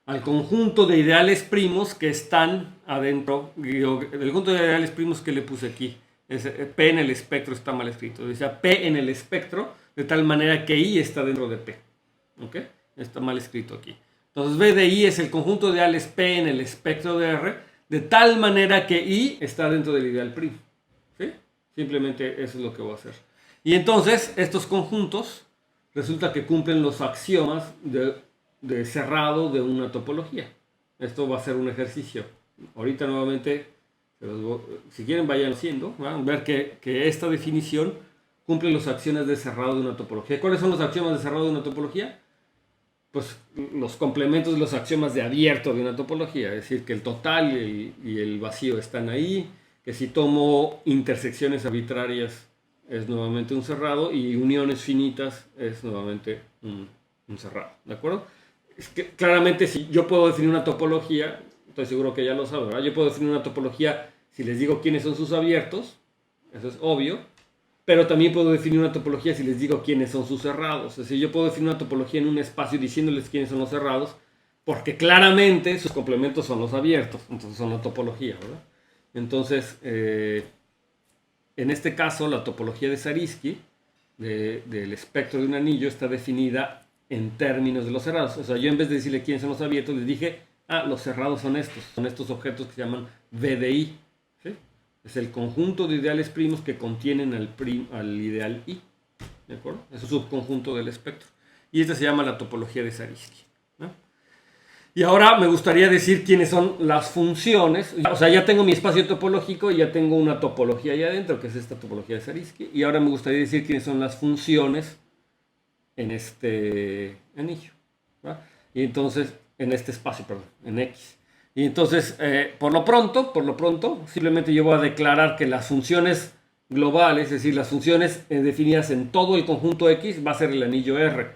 al conjunto de ideales primos que están adentro. El conjunto de ideales primos que le puse aquí, P en el espectro está mal escrito. Dice P en el espectro, de tal manera que I está dentro de P. ¿Ok? Está mal escrito aquí. Entonces, V de I es el conjunto de ideales P en el espectro de R, de tal manera que I está dentro del ideal primo. ¿Sí? Simplemente eso es lo que voy a hacer. Y entonces, estos conjuntos resulta que cumplen los axiomas de de cerrado de una topología. Esto va a ser un ejercicio. Ahorita nuevamente, si quieren vayan haciendo, van a ver que esta definición cumple las acciones de cerrado de una topología. ¿Cuáles son los axiomas de cerrado de una topología? Pues los complementos de los axiomas de abierto de una topología, es decir, que el total y el vacío están ahí, que si tomo intersecciones arbitrarias es nuevamente un cerrado y uniones finitas es nuevamente un cerrado, ¿de acuerdo? Es que claramente si yo puedo definir una topología, estoy seguro que ya lo saben, ¿verdad? Yo puedo definir una topología si les digo quiénes son sus abiertos, eso es obvio, pero también puedo definir una topología si les digo quiénes son sus cerrados. Es decir, yo puedo definir una topología en un espacio diciéndoles quiénes son los cerrados, porque claramente sus complementos son los abiertos, entonces son la topología, ¿verdad? Entonces, en este caso, la topología de Zariski, del espectro de un anillo, está definida en términos de los cerrados. O sea, yo en vez de decirle quiénes son los abiertos, les dije, los cerrados son estos objetos que se llaman VDI. ¿Sí? Es el conjunto de ideales primos que contienen al ideal I. ¿De acuerdo? Es un subconjunto del espectro. Y esta se llama la topología de Zariski, ¿no? Y ahora me gustaría decir quiénes son las funciones. O sea, ya tengo mi espacio topológico y ya tengo una topología ahí adentro, que es esta topología de Zariski. Y ahora me gustaría decir quiénes son las funciones en este anillo, ¿verdad? Y entonces, en este espacio, perdón, en X. Y entonces, por lo pronto, simplemente yo voy a declarar que las funciones globales, es decir, las funciones definidas en todo el conjunto X, va a ser el anillo R.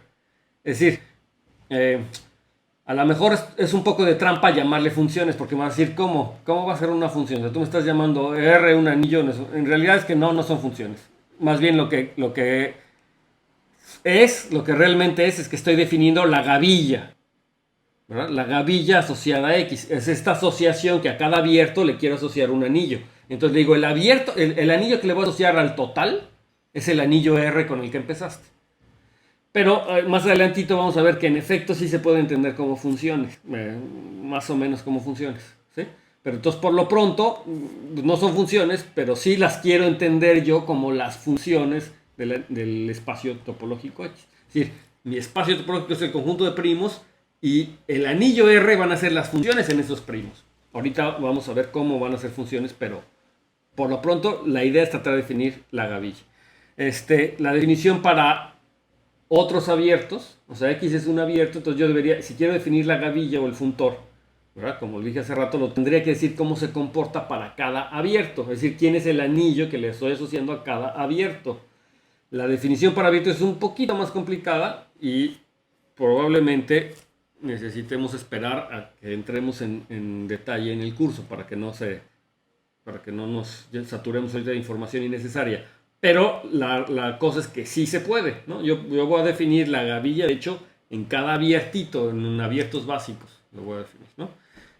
Es decir, a lo mejor es un poco de trampa llamarle funciones, porque me va a decir, ¿cómo va a ser una función? O sea, tú me estás llamando R un anillo, en realidad es que no son funciones. Más bien lo que realmente es que estoy definiendo la gavilla, ¿verdad? La gavilla asociada a X. Es esta asociación que a cada abierto le quiero asociar un anillo. Entonces le digo, el anillo que le voy a asociar al total es el anillo R con el que empezaste. Pero más adelantito vamos a ver que en efecto sí se puede entender como funciones, más o menos como funciones, ¿sí? Pero entonces por lo pronto no son funciones, pero sí las quiero entender yo como las funciones del espacio topológico X. Es decir, mi espacio topológico es el conjunto de primos y el anillo R van a ser las funciones en esos primos. Ahorita vamos a ver cómo van a ser funciones, pero por lo pronto la idea es tratar de definir la gavilla. La definición para otros abiertos, o sea, X es un abierto, entonces yo debería, si quiero definir la gavilla o el funtor, ¿verdad? Como lo dije hace rato, lo tendría que decir cómo se comporta para cada abierto, es decir, quién es el anillo que le estoy asociando a cada abierto. La definición para abierto es un poquito más complicada y probablemente necesitemos esperar a que entremos en detalle en el curso para que no nos saturemos ahorita de información innecesaria. Pero la cosa es que sí se puede, ¿no? Yo voy a definir la gavilla, de hecho, en cada abiertito, en abiertos básicos, lo voy a definir, ¿no?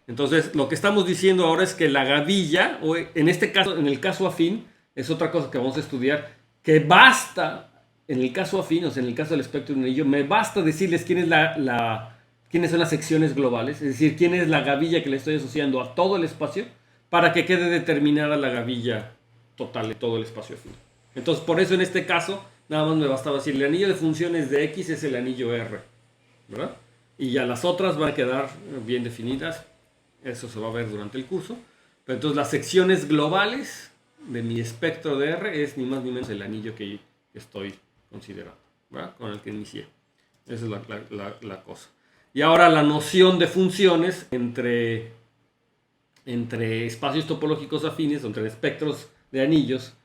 Entonces, lo que estamos diciendo ahora es que la gavilla, o en este caso, en el caso afín, es otra cosa que vamos a estudiar, que basta, en el caso afín, o sea, en el caso del espectro de un anillo, me basta decirles quiénes son las secciones globales, es decir, quién es la gavilla que le estoy asociando a todo el espacio, para que quede determinada la gavilla total de todo el espacio afín. Entonces, por eso en este caso, nada más me bastaba decir, el anillo de funciones de X es el anillo R, ¿verdad? Y ya las otras van a quedar bien definidas, eso se va a ver durante el curso. Pero entonces las secciones globales de mi espectro de R es ni más ni menos el anillo que estoy considerando, ¿verdad? Con el que inicié. Esa es la cosa. Y ahora la noción de funciones entre espacios topológicos afines, entre espectros de anillos,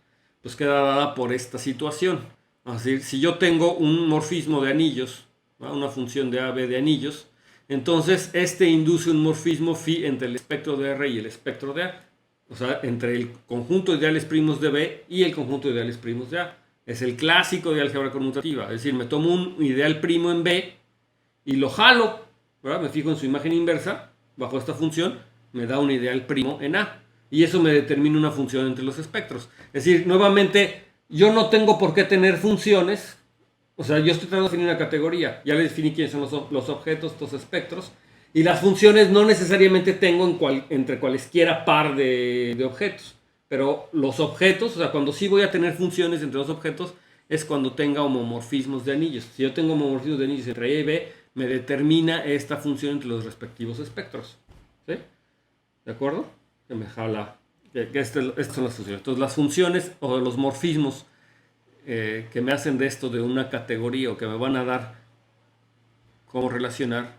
pues queda dada por esta situación. Es decir, si yo tengo un morfismo de anillos, ¿no? Una función de AB de anillos, entonces induce un morfismo phi entre el espectro de R y el espectro de A. O sea, entre el conjunto de ideales primos de B y el conjunto de ideales primos de A. Es el clásico de álgebra conmutativa. Es decir, me tomo un ideal primo en B y lo jalo, ¿verdad? Me fijo en su imagen inversa, bajo esta función, me da un ideal primo en A. Y eso me determina una función entre los espectros. Es decir, nuevamente, yo no tengo por qué tener funciones. O sea, yo estoy tratando de definir una categoría. Ya le definí quiénes son los objetos, estos espectros. Y las funciones no necesariamente tengo entre cualesquiera par de objetos. Pero los objetos, o sea, cuando sí voy a tener funciones entre los objetos, es cuando tenga homomorfismos de anillos. Si yo tengo homomorfismos de anillos entre A y B, me determina esta función entre los respectivos espectros. ¿Sí? ¿De acuerdo? Que me jala. Estas son las funciones. Entonces, las funciones o los morfismos que me hacen de esto de una categoría o que me van a dar cómo relacionar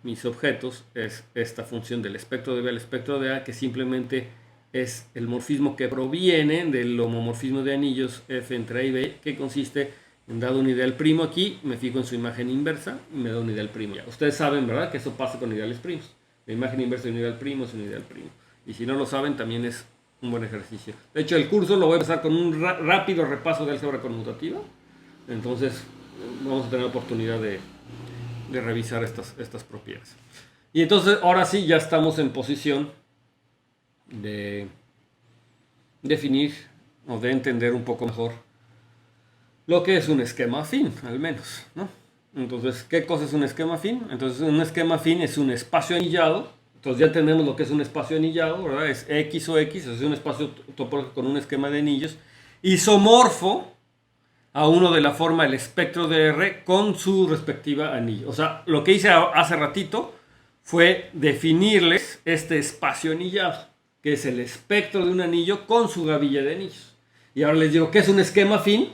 mis objetos es esta función del espectro de B al espectro de A, que simplemente es el morfismo que proviene del homomorfismo de anillos F entre A y B, que consiste en dado un ideal primo aquí, me fijo en su imagen inversa y me da un ideal primo. Ya, ustedes saben, ¿verdad?, que eso pasa con ideales primos. La imagen inversa de un ideal primo es un ideal primo. Y si no lo saben, también es un buen ejercicio. De hecho, el curso lo voy a empezar con un rápido repaso de álgebra conmutativa. Entonces, vamos a tener la oportunidad de revisar estas propiedades. Y entonces, ahora sí, ya estamos en posición de definir o de entender un poco mejor lo que es un esquema afín, al menos, ¿no? Entonces, ¿qué cosa es un esquema afín? Entonces, un esquema afín es un espacio anillado. Entonces, ya tenemos lo que es un espacio anillado, ¿verdad? Es X o X, es un espacio topológico con un esquema de anillos isomorfo a uno de la forma el espectro de R con su respectiva anillo. O sea, lo que hice hace ratito fue definirles este espacio anillado, que es el espectro de un anillo con su gavilla de anillos. Y ahora les digo, ¿qué es un esquema afín?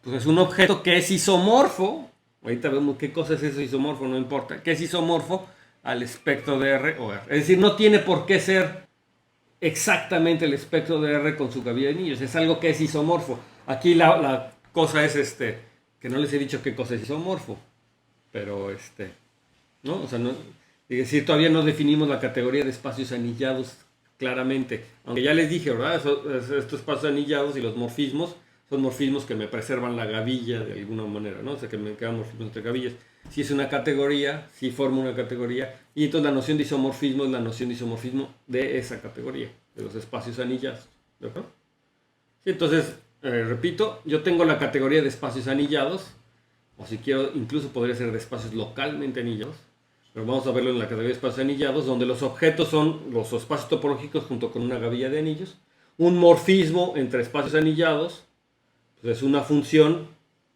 Pues es un objeto que es isomorfo. Ahorita vemos qué cosa es eso isomorfo, no importa. Que es isomorfo al espectro de R o R. Es decir, no tiene por qué ser exactamente el espectro de R con su gavilla de anillos. Es algo que es isomorfo. Aquí la cosa es que no les he dicho qué cosa es isomorfo. Pero ¿no? O sea, no, es decir, todavía no definimos la categoría de espacios anillados claramente. Aunque ya les dije, ¿verdad? Estos espacios anillados y los morfismos son morfismos que me preservan la gavilla de alguna manera, ¿no? O sea, que me quedan morfismos entre gavillas. Si es una categoría, si forma una categoría, y entonces la noción de isomorfismo es la noción de isomorfismo de esa categoría, de los espacios anillados, ¿de acuerdo? Sí, entonces, repito, yo tengo la categoría de espacios anillados, o si quiero, incluso podría ser de espacios localmente anillados, pero vamos a verlo en la categoría de espacios anillados, donde los objetos son los espacios topológicos junto con una gavilla de anillos. Un morfismo entre espacios anillados, pues es una función,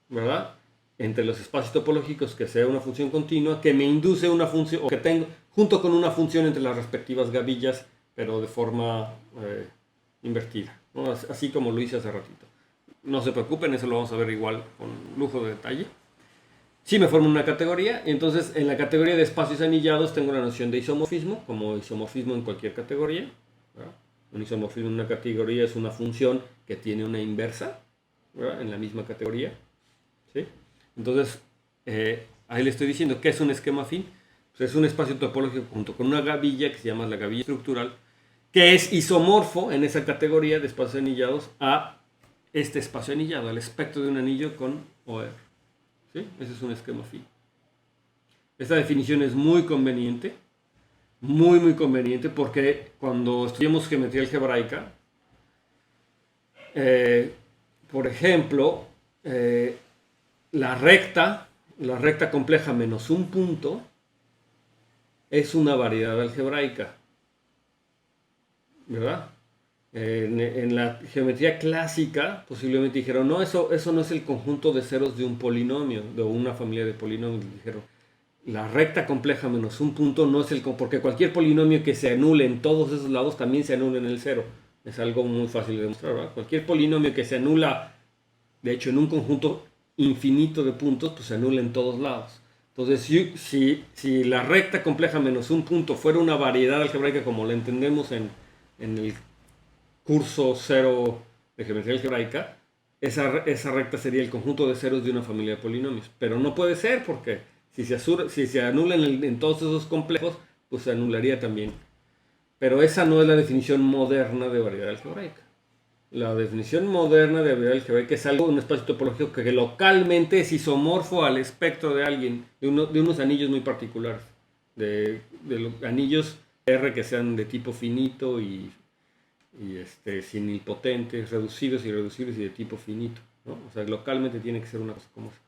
¿verdad?, entre los espacios topológicos que sea una función continua, que me induce una función, o que tengo, junto con una función entre las respectivas gavillas, pero de forma invertida, ¿no? Así como lo hice hace ratito. No se preocupen, eso lo vamos a ver igual con lujo de detalle. Sí me formo una categoría, y entonces en la categoría de espacios anillados tengo la noción de isomorfismo, como isomorfismo en cualquier categoría, ¿verdad? Un isomorfismo en una categoría es una función que tiene una inversa, ¿verdad?, en la misma categoría, ¿sí? Entonces, ahí le estoy diciendo que es un esquema afín. Pues es un espacio topológico junto con una gavilla que se llama la gavilla estructural, que es isomorfo en esa categoría de espacios anillados a este espacio anillado, al espectro de un anillo con OR. ¿Sí? Ese es un esquema afín. Esta definición es muy conveniente, muy conveniente, porque cuando estudiamos geometría algebraica, por ejemplo, la recta compleja menos un punto es una variedad algebraica, ¿verdad? En la geometría clásica posiblemente dijeron, no, eso no es el conjunto de ceros de un polinomio, de una familia de polinomios. Dijeron, la recta compleja menos un punto no es porque cualquier polinomio que se anule en todos esos lados también se anula en el cero. Es algo muy fácil de demostrar, ¿verdad? Cualquier polinomio que se anula, de hecho, en un conjunto infinito de puntos, pues se anula en todos lados. Entonces, si la recta compleja menos un punto fuera una variedad algebraica como la entendemos en el curso 0 de geometría algebraica, esa recta sería el conjunto de ceros de una familia de polinomios. Pero no puede ser, porque si se anula en todos esos complejos, pues se anularía también. Pero esa no es la definición moderna de variedad algebraica. La definición moderna de variedad algebraica es un espacio topológico que localmente es isomorfo al espectro de alguien, de unos anillos muy particulares, de los anillos R que sean de tipo finito y sin nilpotentes, reducidos y de tipo finito, ¿no? O sea, localmente tiene que ser una cosa como esa.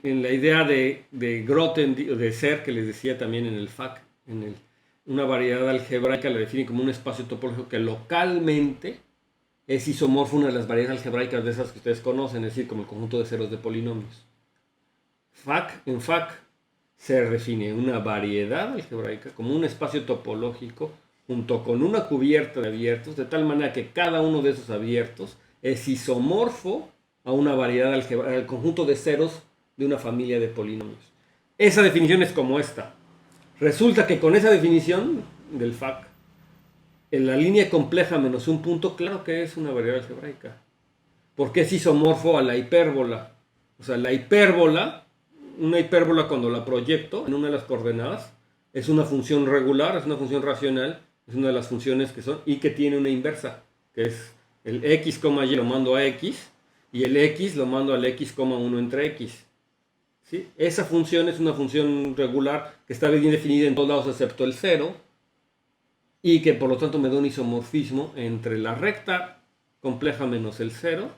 En la idea de Grotten, de Ser, que les decía también en el FAC, una variedad algebraica la define como un espacio topológico que localmente es isomorfo a una de las variedades algebraicas de esas que ustedes conocen, es decir, como el conjunto de ceros de polinomios. En FAC se define una variedad algebraica como un espacio topológico junto con una cubierta de abiertos, de tal manera que cada uno de esos abiertos es isomorfo a una variedad algebraica, al conjunto de ceros de una familia de polinomios. Esa definición es como esta. Resulta que con esa definición del FAC, en la línea compleja menos un punto, claro que es una variedad algebraica, porque es isomorfo a la hipérbola. O sea, la hipérbola, una hipérbola cuando la proyecto en una de las coordenadas, es una función regular, es una función racional, es una de las funciones que son, y que tiene una inversa, que es el x, y lo mando a x, y el x lo mando al x, 1 entre x. ¿Sí? Esa función es una función regular que está bien definida en todos lados excepto el 0, y que por lo tanto me da un isomorfismo entre la recta compleja menos el 0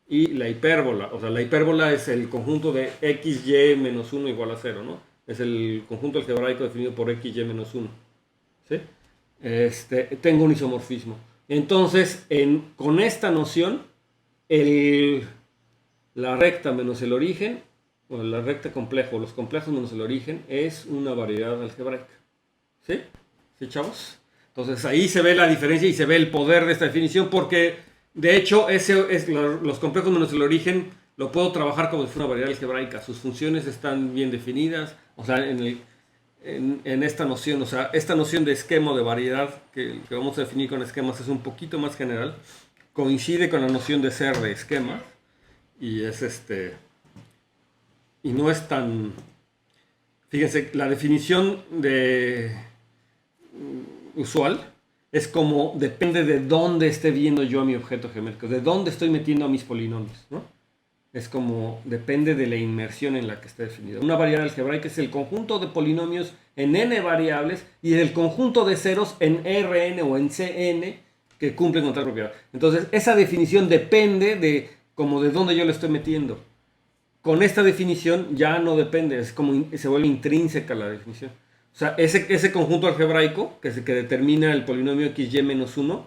y la hipérbola. O sea, la hipérbola es el conjunto de xy menos 1 igual a 0, ¿no? Es el conjunto algebraico definido por xy menos 1. ¿Sí? Tengo un isomorfismo. Entonces, con esta noción, la recta menos el origen, o la recta compleja, o los complejos menos el origen, es una variedad algebraica. ¿Sí? ¿Sí, chavos? Entonces ahí se ve la diferencia y se ve el poder de esta definición, porque de hecho los complejos menos el origen lo puedo trabajar como si fuera una variedad algebraica. Sus funciones están bien definidas, o sea, en esta noción, o sea, esta noción de esquema o de variedad que vamos a definir con esquemas es un poquito más general, coincide con la noción de ser de esquema, y y no es tan... Fíjense, la definición usual es como depende de dónde esté viendo yo a mi objeto geométrico, de dónde estoy metiendo a mis polinomios, ¿no? Es como depende de la inmersión en la que esté definida. Una variedad algebraica es el conjunto de polinomios en n variables y el conjunto de ceros en Rn o en Cn que cumplen con tal propiedad. Entonces, esa definición depende de dónde yo le estoy metiendo. Con esta definición ya no depende, es como se vuelve intrínseca la definición. O sea, ese conjunto algebraico que determina el polinomio xy menos 1,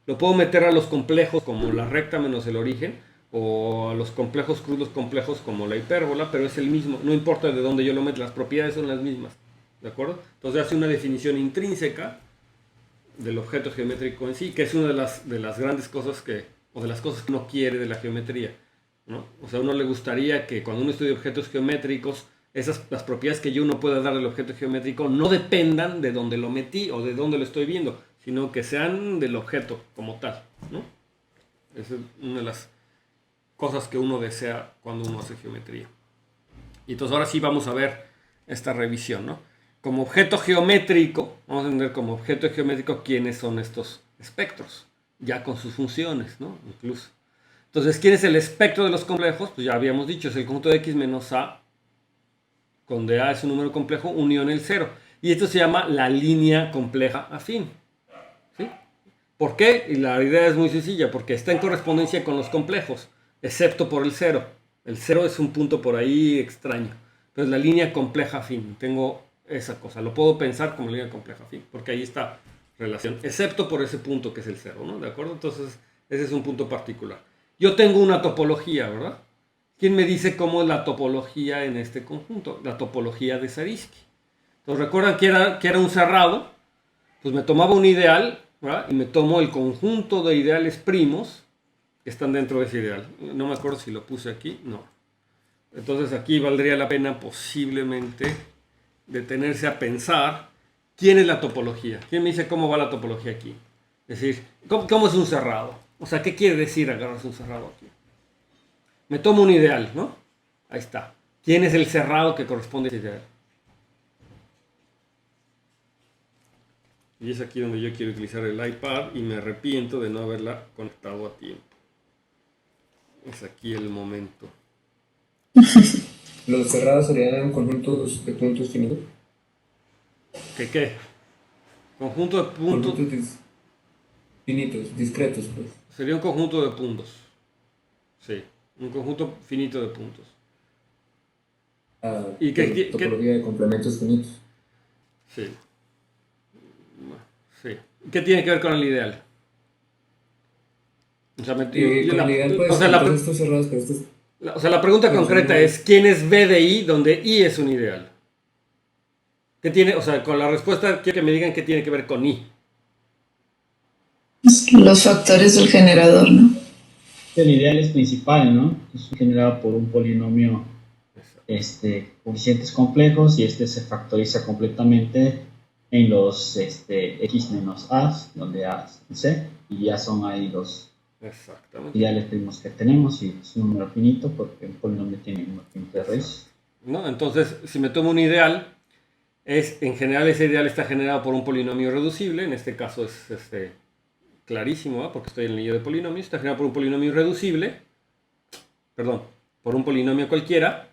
lo puedo meter a los complejos como la recta menos el origen, o a los complejos crudos complejos como la hipérbola, pero es el mismo, no importa de dónde yo lo meta, las propiedades son las mismas. ¿De acuerdo? Entonces hace una definición intrínseca del objeto geométrico en sí, que es una de las grandes cosas o de las cosas que uno quiere de la geometría, ¿no? O sea, a uno le gustaría que cuando uno estudia objetos geométricos, las propiedades que uno pueda dar del objeto geométrico no dependan de dónde lo metí o de dónde lo estoy viendo, sino que sean del objeto como tal, ¿no? Esa es una de las cosas que uno desea cuando uno hace geometría. Y entonces ahora sí vamos a ver esta revisión, ¿no? Como objeto geométrico, vamos a entender como objeto geométrico quiénes son estos espectros, ya con sus funciones, ¿no? Incluso. Entonces, ¿quién es el espectro de los complejos? Pues ya habíamos dicho, es el conjunto de x menos a, donde a es un número complejo, unión el 0. Y esto se llama la línea compleja afín. ¿Sí? ¿Por qué? Y la idea es muy sencilla, porque está en correspondencia con los complejos, excepto por el 0. El 0 es un punto por ahí extraño. Entonces, la línea compleja afín, tengo esa cosa. Lo puedo pensar como línea compleja afín, porque ahí está relación, excepto por ese punto que es el 0, ¿no? ¿De acuerdo? Entonces, ese es un punto particular. Yo tengo una topología, ¿verdad? ¿Quién me dice cómo es la topología en este conjunto? La topología de Zariski. Entonces, ¿recuerdan que era un cerrado? Pues me tomaba un ideal, ¿verdad? Y me tomo el conjunto de ideales primos que están dentro de ese ideal. No me acuerdo si lo puse aquí, no. Entonces aquí valdría la pena posiblemente detenerse a pensar quién es la topología. ¿Quién me dice cómo va la topología aquí? Es decir, ¿cómo es un cerrado? O sea, ¿qué quiere decir agarrarse un cerrado aquí? Me tomo un ideal, ¿no? Ahí está. ¿Quién es el cerrado que corresponde a ese ideal? Y es aquí donde yo quiero utilizar el iPad y me arrepiento de no haberla conectado a tiempo. Es aquí el momento. ¿Los cerrados serían conjuntos de puntos finitos? ¿Qué? Conjunto de puntos. Conjuntos finitos, discretos, pues. Sería un conjunto de puntos. Sí, un conjunto finito de puntos. ¿Y topología de complementos finitos? Sí. Sí. ¿Qué tiene que ver con el ideal? O sea, con el ideal, pues, estos cerrados, pero estos... O sea, la pregunta concreta es, ¿quién es B de I donde I es un ideal? ¿Qué tiene? O sea, con la respuesta quiero que me digan qué tiene que ver con I. Los factores del generador, ¿no? El ideal es principal, ¿no? Es generado por un polinomio coeficientes complejos y se factoriza completamente en los x menos a, donde a es c, y ya son ahí los ideales primos que tenemos, y es un número finito porque un polinomio tiene un número finito de raíz. ¿No? Entonces, si me tomo un ideal, en general ese ideal está generado por un polinomio irreducible, en este caso es clarísimo, ¿eh? Porque estoy en el anillo de polinomios, está generado por un polinomio irreducible, perdón, por un polinomio cualquiera,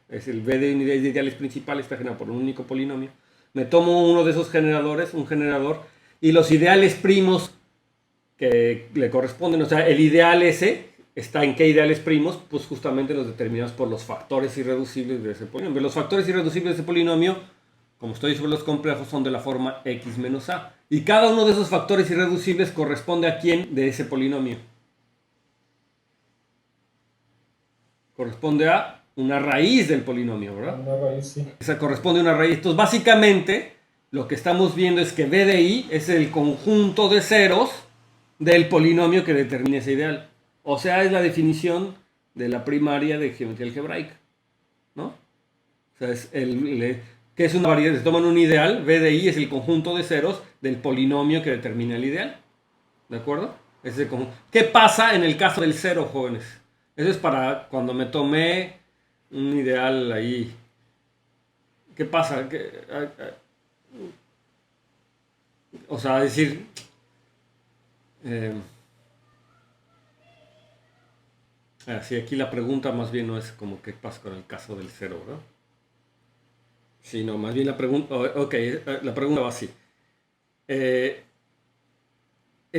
es el B de unidades de ideales principales, está generado por un único polinomio. Me tomo uno de esos generadores, un generador, y los ideales primos que le corresponden, o sea, el ideal ese está en qué ideales primos, pues justamente los determinados por los factores irreducibles de ese polinomio. Los factores irreducibles de ese polinomio, como estoy sobre los complejos, son de la forma x menos a. Y cada uno de esos factores irreducibles corresponde a quién de ese polinomio. Corresponde a una raíz del polinomio, ¿verdad? Una raíz, sí. Esa corresponde a una raíz. Entonces, básicamente, lo que estamos viendo es que B de I es el conjunto de ceros del polinomio que determina ese ideal. O sea, es la definición de la primaria de geometría algebraica, ¿no? O sea, es que es una variedad. Se toman un ideal, B de I es el conjunto de ceros del polinomio que determina el ideal. ¿De acuerdo? ¿Qué pasa en el caso del cero, jóvenes? Eso es para cuando me tomé un ideal ahí. ¿Qué pasa? O sea, decir... sí, aquí la pregunta más bien no es como qué pasa con el caso del cero, ¿verdad? Sí, no, más bien la pregunta... Ok, la pregunta va así. ¿El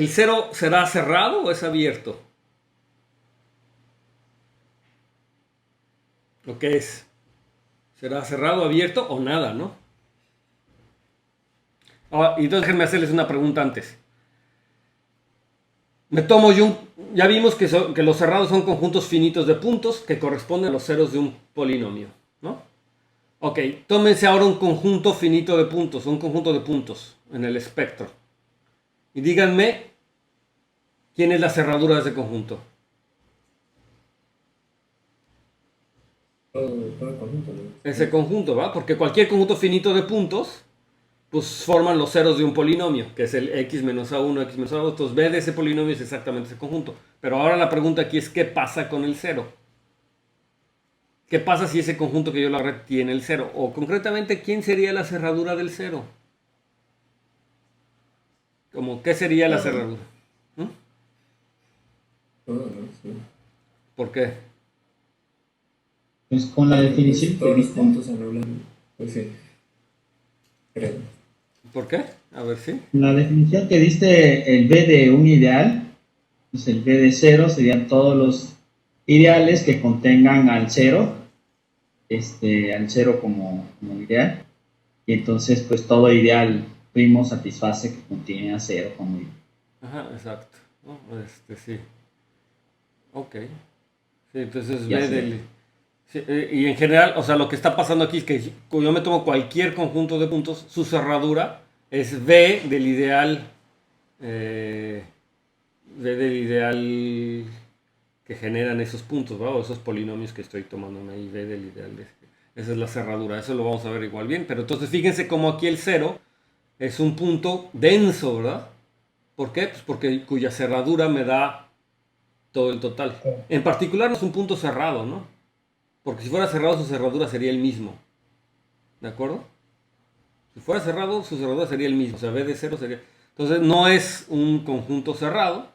cero será cerrado o es abierto? ¿Lo que es? ¿Será cerrado, abierto o nada, no? Y entonces déjenme hacerles una pregunta antes. Me tomo yo ya vimos que los cerrados son conjuntos finitos de puntos que corresponden a los ceros de un polinomio, ¿no? Ok, tómense ahora un conjunto finito de puntos, un conjunto de puntos en el espectro. Y díganme quién es la cerradura de ese conjunto. Todo el conjunto, ¿no? Ese conjunto, ¿va? Porque cualquier conjunto finito de puntos, pues forman los ceros de un polinomio, que es el x menos a1, x menos a2. Entonces, B de ese polinomio es exactamente ese conjunto. Pero ahora la pregunta aquí es, ¿qué pasa con el cero? ¿Qué pasa si ese conjunto que yo le agarré tiene el cero? O concretamente, ¿quién sería la cerradura del cero? Como, ¿qué sería la cerradura? Todo, ¿no? Sí. ¿Por qué? Pues con la definición Todos que los viste, puntos anulan. Pues sí. Creo. ¿Por qué? A ver, sí. la definición que diste, el B de un ideal, pues el B de cero serían todos los ideales que contengan al cero como ideal, y entonces pues todo ideal primo satisface que contiene a cero como ideal. Ajá, exacto. ¿No? Sí. Ok. Sí, entonces Ya B sé. del... Sí, y en general, o sea, lo que está pasando aquí es que yo me tomo cualquier conjunto de puntos, su cerradura es B del ideal que generan esos puntos, ¿va? O esos polinomios que estoy tomando ahí, B del ideal. Esa es la cerradura, eso lo vamos a ver igual bien. Pero entonces fíjense cómo aquí el cero es un punto denso, ¿verdad? ¿Por qué? Pues porque cuya cerradura me da todo el total. En particular no es un punto cerrado, ¿no? Porque si fuera cerrado, su cerradura sería el mismo. ¿De acuerdo? Si fuera cerrado, su cerradura sería el mismo. O sea, B de cero sería... Entonces, no es un conjunto cerrado.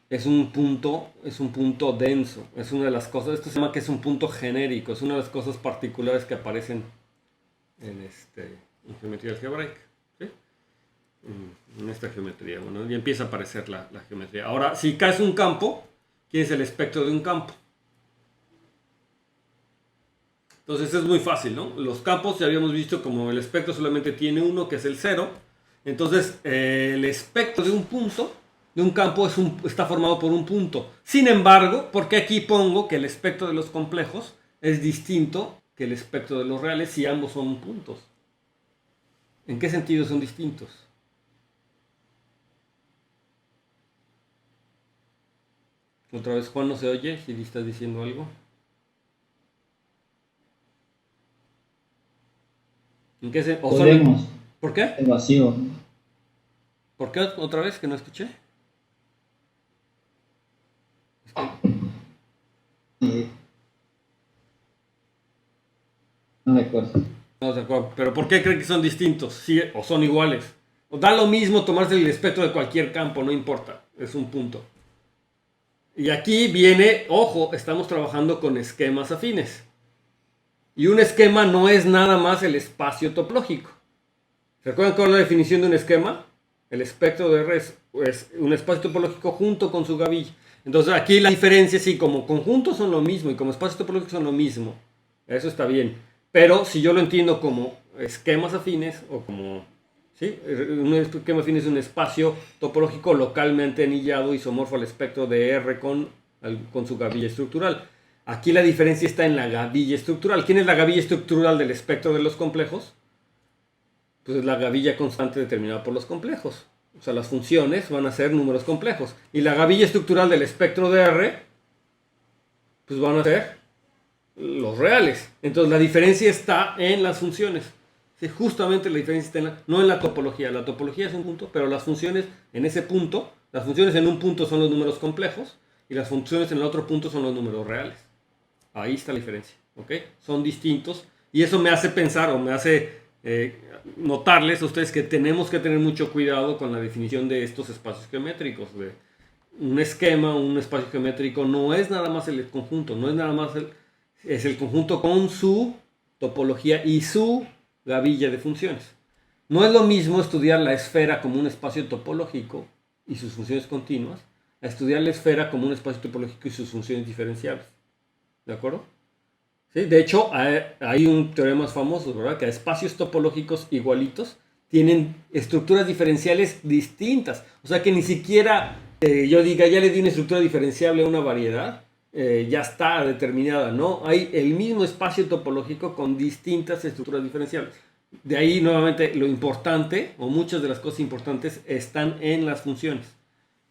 Es un punto denso. Es una de las cosas... Esto se llama que es un punto genérico. Es una de las cosas particulares que aparecen en geometría algebraica. ¿Sí? En esta geometría. Bueno, ya empieza a aparecer la geometría. Ahora, si caes un campo, ¿quién es el espectro de un campo? Entonces es muy fácil, ¿no? Los campos ya habíamos visto como el espectro solamente tiene uno, que es el cero. Entonces el espectro de un punto de un campo está formado por un punto. Sin embargo, ¿por qué aquí pongo que el espectro de los complejos es distinto que el espectro de los reales si ambos son puntos? ¿En qué sentido son distintos? Otra vez Juan no se oye, si le estás diciendo algo. ¿En qué se... Podemos. ¿Por qué? El vacío. ¿Por qué otra vez que no escuché? No de acuerdo. No de acuerdo. ¿Pero por qué creen que son distintos? ¿Sí, o son iguales? O da lo mismo tomarse el espectro de cualquier campo, no importa. Es un punto. Y aquí viene, ojo, estamos trabajando con esquemas afines. Y un esquema no es nada más el espacio topológico. ¿Se acuerdan cuál es la definición de un esquema? El espectro de R es un espacio topológico junto con su gavilla. Entonces aquí la diferencia, sí, como conjuntos son lo mismo y como espacios topológicos son lo mismo. Eso está bien. Pero si yo lo entiendo como esquemas afines o como... ¿sí? Un esquema afín es un espacio topológico localmente anillado isomorfo al espectro de R con su gavilla estructural. Aquí la diferencia está en la gavilla estructural. ¿Quién es la gavilla estructural del espectro de los complejos? Pues es la gavilla constante determinada por los complejos. O sea, las funciones van a ser números complejos. Y la gavilla estructural del espectro de R, pues van a ser los reales. Entonces la diferencia está en las funciones. Sí, justamente la diferencia está no en la topología. La topología es un punto, pero las funciones en ese punto, las funciones en un punto son los números complejos y las funciones en el otro punto son los números reales. Ahí está la diferencia, ¿ok? Son distintos y eso me hace pensar o me hace notarles a ustedes que tenemos que tener mucho cuidado con la definición de estos espacios geométricos. De un esquema, un espacio geométrico no es nada más el conjunto, no es nada más es el conjunto con su topología y su gavilla de funciones. No es lo mismo estudiar la esfera como un espacio topológico y sus funciones continuas a estudiar la esfera como un espacio topológico y sus funciones diferenciables. ¿De acuerdo? ¿Sí? De hecho, hay un teorema famoso, ¿verdad? Que espacios topológicos igualitos tienen estructuras diferenciales distintas. O sea que ni siquiera yo diga, ya le di una estructura diferenciable a una variedad, ya está determinada, ¿no? Hay el mismo espacio topológico con distintas estructuras diferenciables. De ahí, nuevamente, lo importante, o muchas de las cosas importantes, están en las funciones.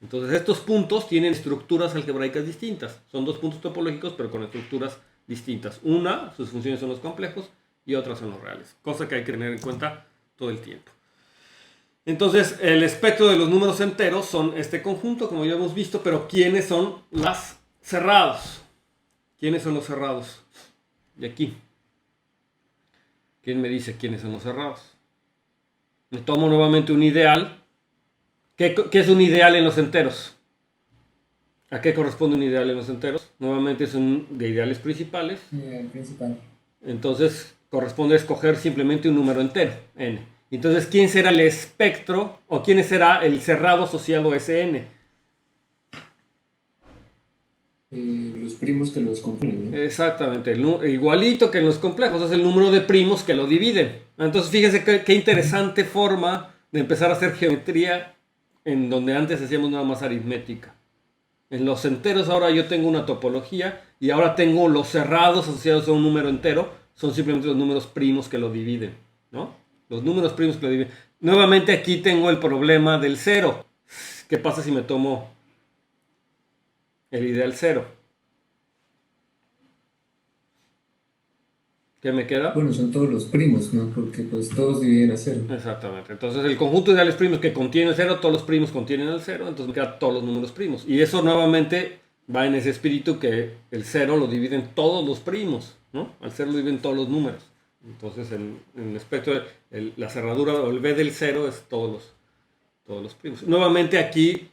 Entonces, estos puntos tienen estructuras algebraicas distintas. Son dos puntos topológicos, pero con estructuras distintas. Una, sus funciones son los complejos, y otras son los reales. Cosa que hay que tener en cuenta todo el tiempo. Entonces, el espectro de los números enteros son este conjunto, como ya hemos visto, pero ¿quiénes son los cerrados? ¿Quiénes son los cerrados? De aquí. ¿Quién me dice quiénes son los cerrados? Me tomo nuevamente un ideal. ¿Qué es un ideal en los enteros? ¿A qué corresponde un ideal en los enteros? Nuevamente es un de ideales principales. Ideal principal. Entonces corresponde a escoger simplemente un número entero, n. Entonces, ¿quién será el espectro o quién será el cerrado asociado a ese n? Los primos que los componen, ¿no? Exactamente, igualito que en los complejos, es el número de primos que lo dividen. Entonces, fíjense qué interesante forma de empezar a hacer geometría en donde antes hacíamos nada más aritmética. En los enteros ahora yo tengo una topología y ahora tengo los cerrados asociados a un número entero, son simplemente los números primos que lo dividen, ¿no? Los números primos que lo dividen. Nuevamente aquí tengo el problema del cero. ¿Qué pasa si me tomo el ideal cero? ¿Qué me queda? Bueno, son todos los primos, ¿no? Porque pues todos dividen a cero. Exactamente. Entonces el conjunto de ideales primos que contiene el cero, todos los primos contienen el cero, entonces me quedan todos los números primos. Y eso nuevamente va en ese espíritu que el cero lo dividen todos los primos, ¿no? Al cero lo dividen todos los números. Entonces en el espectro, la cerradura o el B del cero es todos los primos. Nuevamente aquí,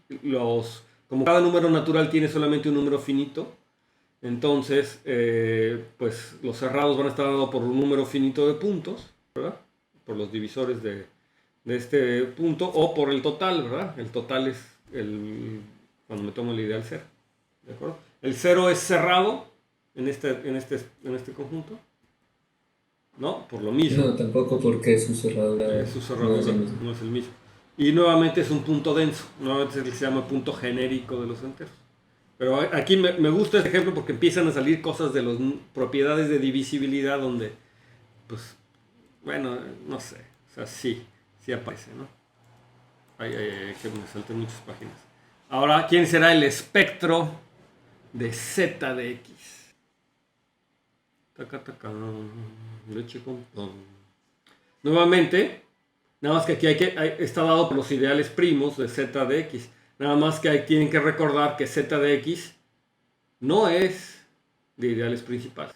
como cada número natural tiene solamente un número finito, entonces, pues los cerrados van a estar dados por un número finito de puntos, ¿verdad? Por los divisores de este punto o por el total, ¿verdad? El total es cuando me tomo el ideal cero, ¿de acuerdo? El cero es cerrado en este conjunto, ¿no? Por lo mismo. No, tampoco porque su cerradura no es el mismo. Y nuevamente es un punto denso, nuevamente es el que se llama punto genérico de los enteros. Pero aquí me gusta este ejemplo porque empiezan a salir cosas de las propiedades de divisibilidad donde, pues, bueno, no sé, o sea, sí aparece, ¿no? Que me salté muchas páginas. Ahora, ¿quién será el espectro de z de x? Leche con pan. Nuevamente, nada más que aquí está dado por los ideales primos de z de x. Nada más que tienen que recordar que z de x no es de ideales principales.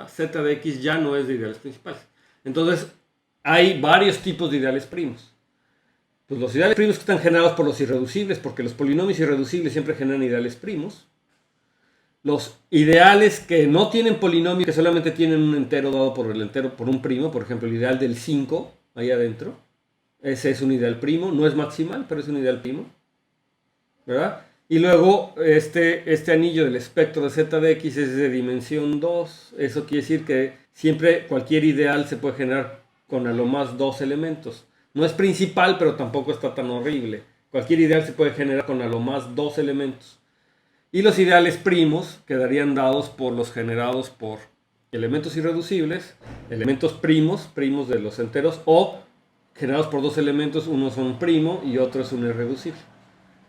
Z de x ya no es de ideales principales. Entonces, hay varios tipos de ideales primos. Pues los ideales primos que están generados por los irreducibles, porque los polinomios irreducibles siempre generan ideales primos. Los ideales que no tienen polinomio, que solamente tienen un entero dado por un primo, por ejemplo, el ideal del 5, ahí adentro, ese es un ideal primo, no es maximal, pero es un ideal primo, ¿verdad? Y luego este anillo del espectro de z de x es de dimensión 2, eso quiere decir que siempre cualquier ideal se puede generar con a lo más 2 elementos. No es principal, pero tampoco está tan horrible. Cualquier ideal se puede generar con a lo más 2 elementos. Y los ideales primos quedarían dados por los generados por elementos irreducibles, elementos primos de los enteros, o generados por 2 elementos, uno es un primo y otro es un irreducible.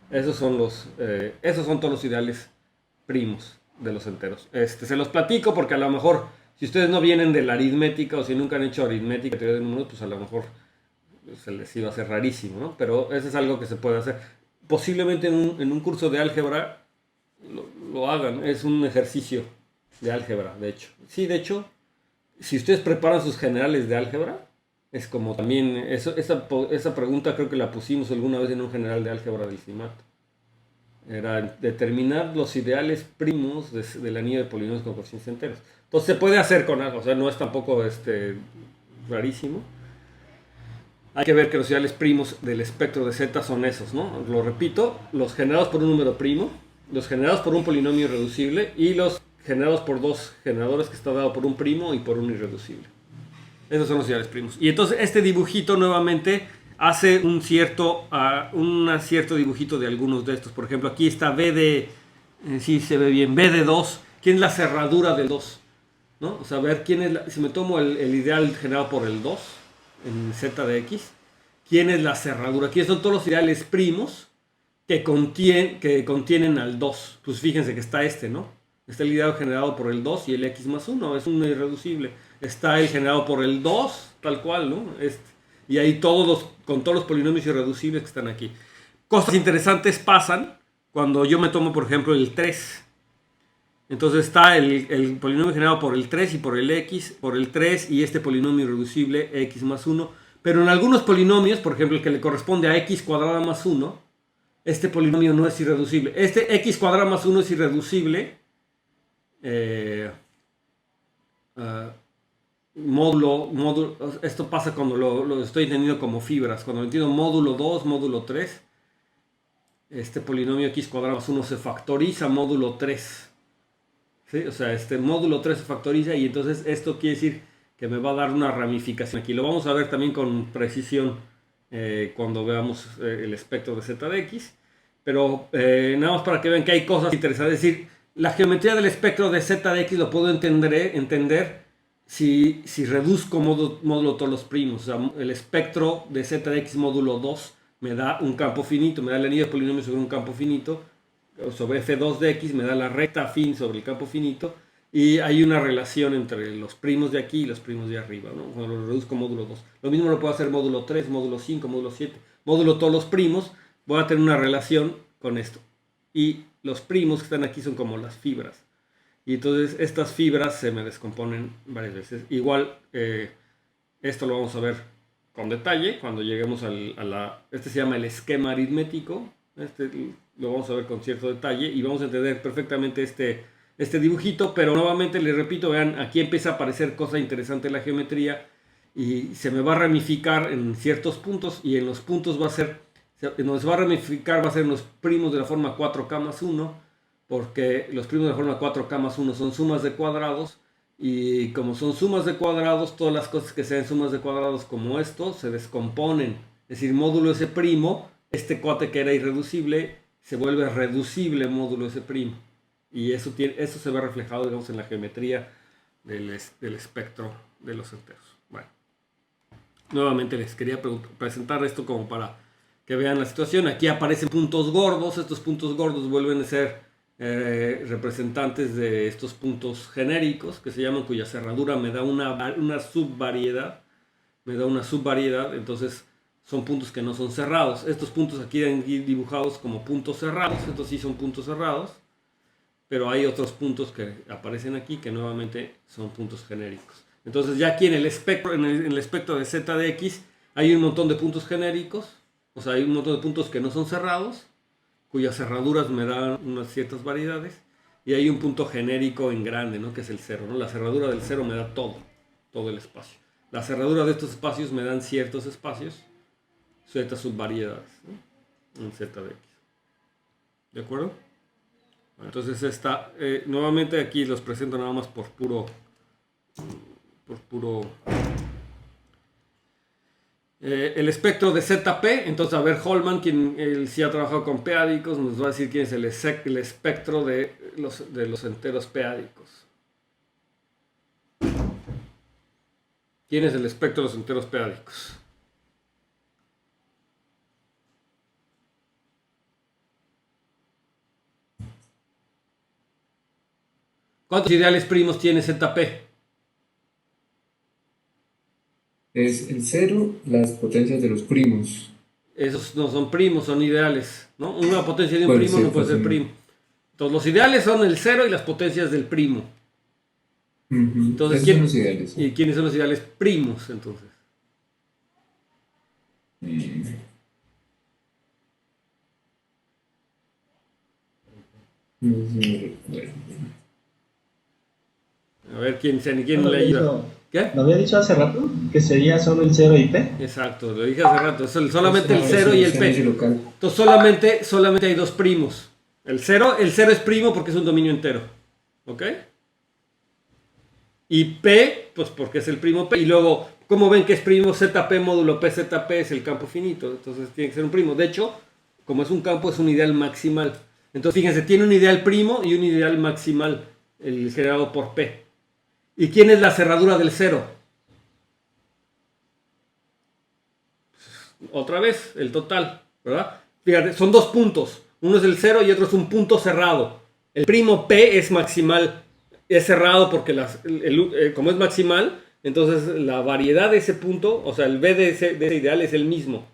Esos son todos los ideales primos de los enteros. Se los platico porque a lo mejor, si ustedes no vienen de la aritmética o si nunca han hecho aritmética, teoría de números, pues a lo mejor se les iba a hacer rarísimo, ¿no? Pero eso es algo que se puede hacer. Posiblemente en un curso de álgebra lo hagan, es un ejercicio de álgebra, de hecho. Sí, de hecho, si ustedes preparan sus generales de álgebra, es como también, esa pregunta creo que la pusimos alguna vez en un general de álgebra del CIMAT. Era determinar los ideales primos del anillo de polinomios con coeficientes enteros. Entonces se puede hacer con algo, o sea, no es tampoco rarísimo. Hay que ver que los ideales primos del espectro de z son esos, ¿no? Lo repito, los generados por un número primo, los generados por un polinomio irreducible y los generados por dos generadores que está dado por un primo y por un irreducible. Esos son los ideales primos. Y entonces este dibujito nuevamente hace un cierto dibujito de algunos de estos. Por ejemplo, aquí está B de, sí se ve bien, B de 2. ¿Quién es la cerradura del 2? ¿No? O sea, a ver quién es si me tomo el ideal generado por el 2 en z de x, ¿quién es la cerradura? Aquí son todos los ideales primos que contienen al 2. Pues fíjense que está ¿no? Está el ideal generado por el 2 y el x más 1, es un irreducible. Está el generado por el 2, tal cual, ¿no? Y ahí con todos los polinomios irreducibles que están aquí. Cosas interesantes pasan cuando yo me tomo, por ejemplo, el 3. Entonces está el polinomio generado por el 3 y por el x, por el 3 y este polinomio irreducible x más 1. Pero en algunos polinomios, por ejemplo el que le corresponde a x cuadrada más 1, este polinomio no es irreducible. Este x cuadrada más 1 es irreducible. Módulo, esto pasa cuando lo estoy entendiendo como fibras. Cuando entiendo módulo 2, módulo 3, este polinomio x cuadrado más 1 se factoriza módulo 3. ¿Sí? O sea, este módulo 3 se factoriza y entonces esto quiere decir que me va a dar una ramificación aquí. Lo vamos a ver también con precisión cuando veamos el espectro de z de x. Pero nada más para que vean que hay cosas interesantes. Es decir, la geometría del espectro de z de x lo puedo entender si reduzco módulo todos los primos. O sea, el espectro de z de x módulo 2 me da un campo finito, me da el anillo de polinomios sobre un campo finito. Sobre f2 de x me da la recta afín sobre el campo finito y hay una relación entre los primos de aquí y los primos de arriba, ¿no? Cuando lo reduzco módulo 2. Lo mismo lo puedo hacer módulo 3, módulo 5, módulo 7. Módulo todos los primos, voy a tener una relación con esto. Y los primos que están aquí son como las fibras. Y entonces estas fibras se me descomponen varias veces. Igual esto lo vamos a ver con detalle cuando lleguemos este se llama el esquema aritmético. Lo vamos a ver con cierto detalle y vamos a entender perfectamente este dibujito, pero nuevamente les repito, vean, aquí empieza a aparecer cosa interesante en la geometría y se me va a ramificar en ciertos puntos y en los puntos va a ser en los primos de la forma 4K más 1, porque los primos de la forma 4K más 1 son sumas de cuadrados y como son sumas de cuadrados, todas las cosas que sean sumas de cuadrados como esto se descomponen Es decir, módulo S', este cuate que era irreducible, se vuelve reducible módulo S'. Y eso se ve reflejado, digamos, en la geometría del espectro de los enteros. Bueno, nuevamente les quería presentar esto como para que vean la situación. Aquí aparecen puntos gordos. Estos puntos gordos vuelven a ser representantes de estos puntos genéricos que se llaman, cuya cerradura me da una subvariedad. Entonces son puntos que no son cerrados. Estos puntos aquí están dibujados como puntos cerrados. Estos sí son puntos cerrados. Pero hay otros puntos que aparecen aquí que nuevamente son puntos genéricos. Entonces ya aquí en el espectro, en el espectro de z de x, hay un montón de puntos genéricos. O sea, hay un montón de puntos que no son cerrados, cuyas cerraduras me dan unas ciertas variedades. Y hay un punto genérico en grande, ¿no? Que es el 0, ¿no? La cerradura del 0 me da todo el espacio. La cerradura de estos espacios me dan ciertos espacios, ciertas subvariedades, ¿no? En z de x. ¿De acuerdo? Bueno, entonces nuevamente aquí los presento nada más por puro el espectro de ZP. Entonces, a ver, Holman, quien él sí ha trabajado con p-ádicos, nos va a decir quién es el espectro de los enteros p-ádicos. ¿Quién es el espectro de los enteros p-ádicos? ¿Cuántos ideales primos tiene ZP? Es el 0, las potencias de los primos. Esos no son primos, son ideales, ¿no? Una potencia de un Puede primo ser, no puede ser primo. Entonces los ideales son el 0 y las potencias del primo. Entonces, Esos son los ideales. ¿Y quiénes son los ideales primos entonces? No sé si me recuerdo. A ver, ¿quién le ayuda? ¿Qué? ¿Lo había dicho hace rato? ¿Que sería solo el 0 y P? Exacto, lo dije hace rato. Solamente el 0 y el P. Local. Entonces solamente hay dos primos. El 0 es primo porque es un dominio entero. ¿Ok? Y P, pues porque es el primo P. Y luego, ¿cómo ven que es primo? ZP módulo P, ZP es el campo finito. Entonces tiene que ser un primo. De hecho, como es un campo, es un ideal maximal. Entonces, fíjense, tiene un ideal primo y un ideal maximal, el generado por P. ¿Y quién es la cerradura del 0? Otra vez, el total, ¿verdad? Fíjate, son dos puntos. Uno es el 0 y otro es un punto cerrado. El primo P es maximal, es cerrado porque como es maximal, entonces la variedad de ese punto, o sea, el B de ese ideal es el mismo.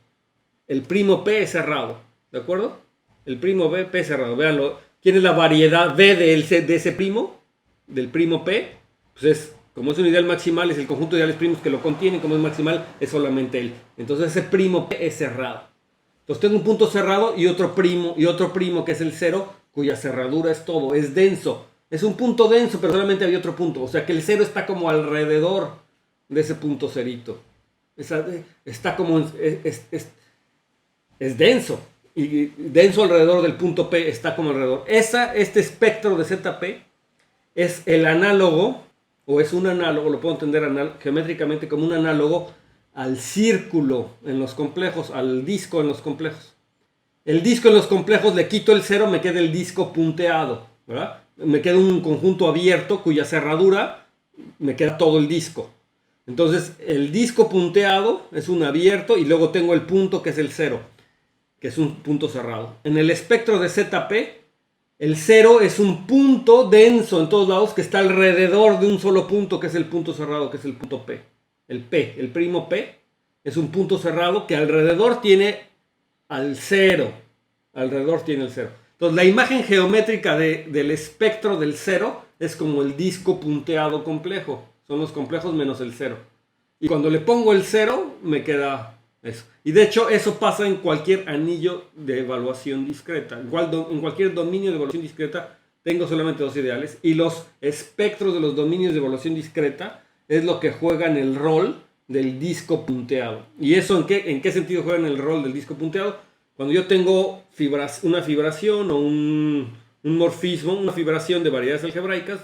El primo P es cerrado, ¿de acuerdo? El primo P es cerrado, véanlo. ¿Quién es la variedad B de ese primo? Del primo P. Pues como es un ideal maximal, es el conjunto de ideales primos que lo contienen. Como es maximal, es solamente él. Entonces ese primo P es cerrado. Entonces tengo un punto cerrado y otro primo que es el 0, cuya cerradura es todo, es denso. Es un punto denso, pero solamente hay otro punto. O sea que el 0 está como alrededor de ese punto cerito. Está como... es denso. Y denso alrededor del punto P está como alrededor. Este espectro de ZP es el análogo, o es un análogo, lo puedo entender geométricamente como un análogo al círculo en los complejos, al disco en los complejos. El disco en los complejos le quito el 0, me queda el disco punteado, ¿verdad? Me queda un conjunto abierto cuya cerradura me queda todo el disco. Entonces el disco punteado es un abierto y luego tengo el punto que es el 0, que es un punto cerrado. En el espectro de ZP, el 0 es un punto denso en todos lados que está alrededor de un solo punto que es el punto cerrado, que es el punto P. El primo P, es un punto cerrado que alrededor tiene al 0. Alrededor tiene el 0. Entonces la imagen geométrica del espectro del 0 es como el disco punteado complejo. Son los complejos menos el 0. Y cuando le pongo el 0, me queda eso. Y de hecho eso pasa en cualquier anillo de evaluación discreta. En cualquier dominio de evaluación discreta tengo solamente dos ideales. Y los espectros de los dominios de evaluación discreta es lo que juegan el rol del disco punteado. ¿Y eso en qué sentido juegan el rol del disco punteado? Cuando yo tengo una fibración o un morfismo, una fibración de variedades algebraicas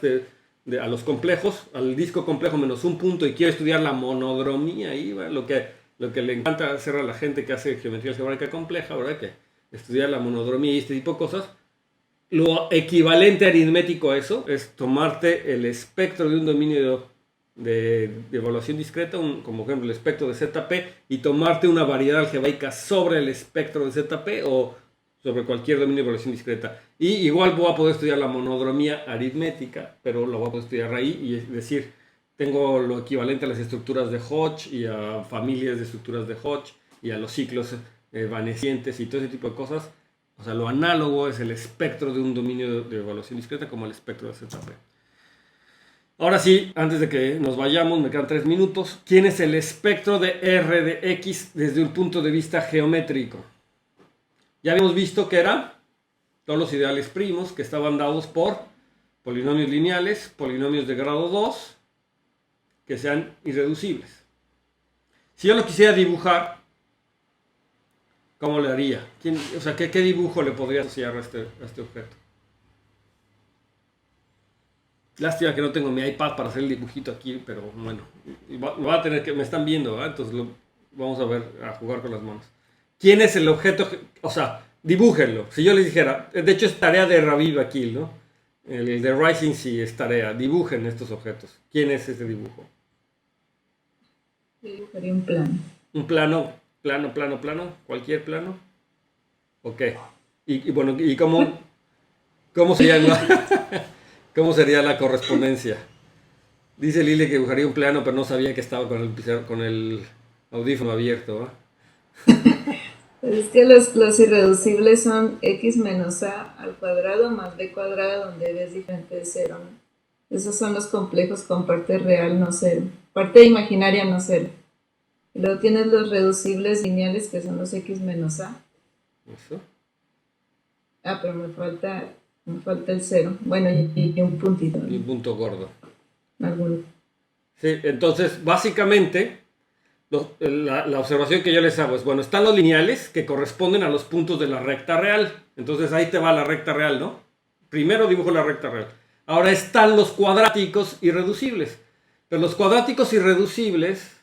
a los complejos, al disco complejo menos un punto, y quiero estudiar la monodromía, ahí, ¿verdad? lo que le encanta hacer a la gente que hace geometría algebraica compleja, ¿verdad? Que estudia la monodromía y este tipo de cosas. Lo equivalente aritmético a eso es tomarte el espectro de un dominio de evaluación discreta, como ejemplo el espectro de ZP, y tomarte una variedad algebraica sobre el espectro de ZP o sobre cualquier dominio de evaluación discreta. Y igual voy a poder estudiar la monodromía aritmética, pero lo voy a poder estudiar ahí y es decir, tengo lo equivalente a las estructuras de Hodge y a familias de estructuras de Hodge y a los ciclos evanescientes y todo ese tipo de cosas. O sea, lo análogo es el espectro de un dominio de evaluación discreta como el espectro de ZP. Ahora sí, antes de que nos vayamos, me quedan 3 minutos. ¿Quién es el espectro de R de X desde un punto de vista geométrico? Ya habíamos visto que eran todos los ideales primos que estaban dados por polinomios lineales, polinomios de grado 2, que sean irreducibles. Si yo lo quisiera dibujar, ¿cómo le haría? O sea, ¿qué dibujo le podría asociar a este objeto? Lástima que no tengo mi iPad para hacer el dibujito aquí, pero bueno, va a tener que, me están viendo, ¿verdad? Entonces vamos a ver, a jugar con las manos. ¿Quién es el objeto? O sea, dibújenlo. Si yo les dijera, de hecho es tarea de Raviv aquí, ¿no? El de Rising sí es tarea. Dibujen estos objetos. ¿Quién es ese dibujo? Yo dibujaría un plano. Un plano, plano, cualquier plano. Ok. Y bueno, ¿y cómo sería la correspondencia? Dice Lili que dibujaría un plano, pero no sabía que estaba con el audífono abierto, ¿eh? Es que los irreducibles son x menos a al cuadrado más b cuadrado, donde b es diferente de 0. Esos son los complejos con parte real no cero, parte imaginaria no cero. Y luego tienes los reducibles lineales, que son los x menos a. ¿Eso? Ah, pero me falta el 0. Bueno, y un puntito, ¿no? Y un punto gordo. Alguno. Sí, entonces, básicamente, la observación que yo les hago es, bueno, están los lineales que corresponden a los puntos de la recta real. Entonces, ahí te va la recta real, ¿no? Primero dibujo la recta real. Ahora están los cuadráticos irreducibles. Pero los cuadráticos irreducibles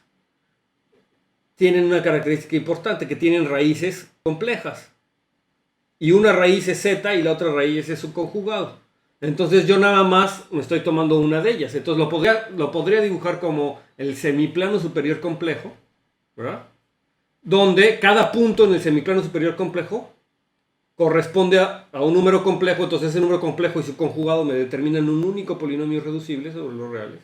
tienen una característica importante, que tienen raíces complejas. Y una raíz es z y la otra raíz es su conjugado. Entonces yo nada más me estoy tomando una de ellas. Entonces lo podría dibujar como el semiplano superior complejo, ¿verdad? Donde cada punto en el semiplano superior complejo corresponde a un número complejo. Entonces ese número complejo y su conjugado me determinan un único polinomio irreducible sobre los reales,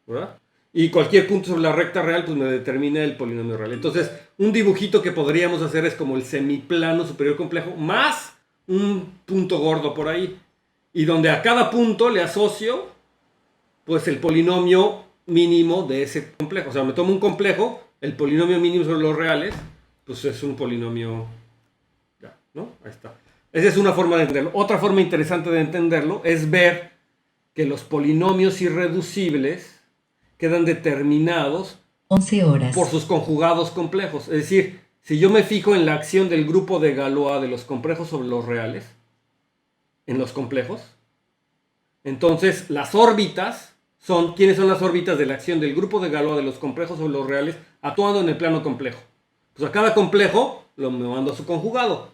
¿verdad? Y cualquier punto sobre la recta real pues me determina el polinomio real. Entonces un dibujito que podríamos hacer es como el semiplano superior complejo más un punto gordo por ahí. Y donde a cada punto le asocio pues el polinomio mínimo de ese complejo. O sea, me tomo un complejo, el polinomio mínimo sobre los reales, pues es un polinomio, ya, ¿no? Ahí está. Esa es una forma de entenderlo. Otra forma interesante de entenderlo es ver que los polinomios irreducibles quedan determinados 11 horas. por sus conjugados complejos. Es decir, si yo me fijo en la acción del grupo de Galois de los complejos sobre los reales, en los complejos, entonces las órbitas son, ¿quiénes son las órbitas de la acción del grupo de Galois de los complejos sobre los reales actuando en el plano complejo? Pues a cada complejo me mando a su conjugado.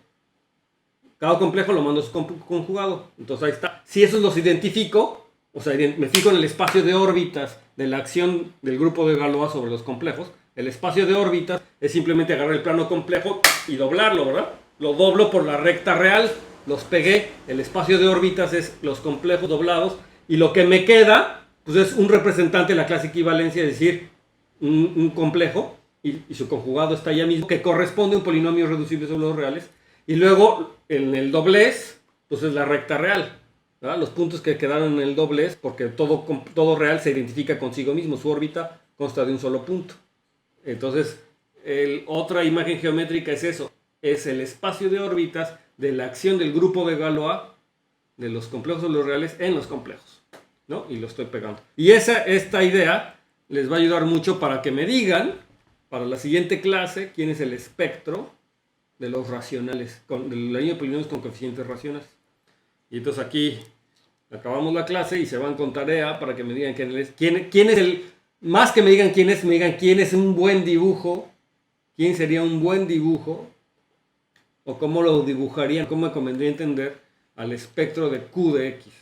Cada complejo lo mando a su conjugado. Entonces ahí está. Si esos los identifico, o sea, me fijo en el espacio de órbitas de la acción del grupo de Galois sobre los complejos. El espacio de órbitas es simplemente agarrar el plano complejo y doblarlo, ¿verdad? Lo doblo por la recta real, los pegué, el espacio de órbitas es los complejos doblados, y lo que me queda pues es un representante de la clase equivalencia, es decir, un complejo, y su conjugado está allá mismo, que corresponde a un polinomio reducible sobre los reales, y luego en el doblez, pues es la recta real, ¿verdad? Los puntos que quedaron en el doblez, porque todo real se identifica consigo mismo, su órbita consta de un solo punto. Entonces, otra imagen geométrica es eso, es el espacio de órbitas de la acción del grupo de Galois de los complejos sobre los reales en los complejos, ¿no? Y lo estoy pegando. Y esta idea les va a ayudar mucho para que me digan, para la siguiente clase, quién es el espectro de los racionales, de la línea de polinomios con coeficientes racionales. Y entonces aquí acabamos la clase y se van con tarea para que me digan quién es el... Más que me digan quién es un buen dibujo quién sería un buen dibujo o cómo lo dibujarían, cómo me convendría entender al espectro de Q de X.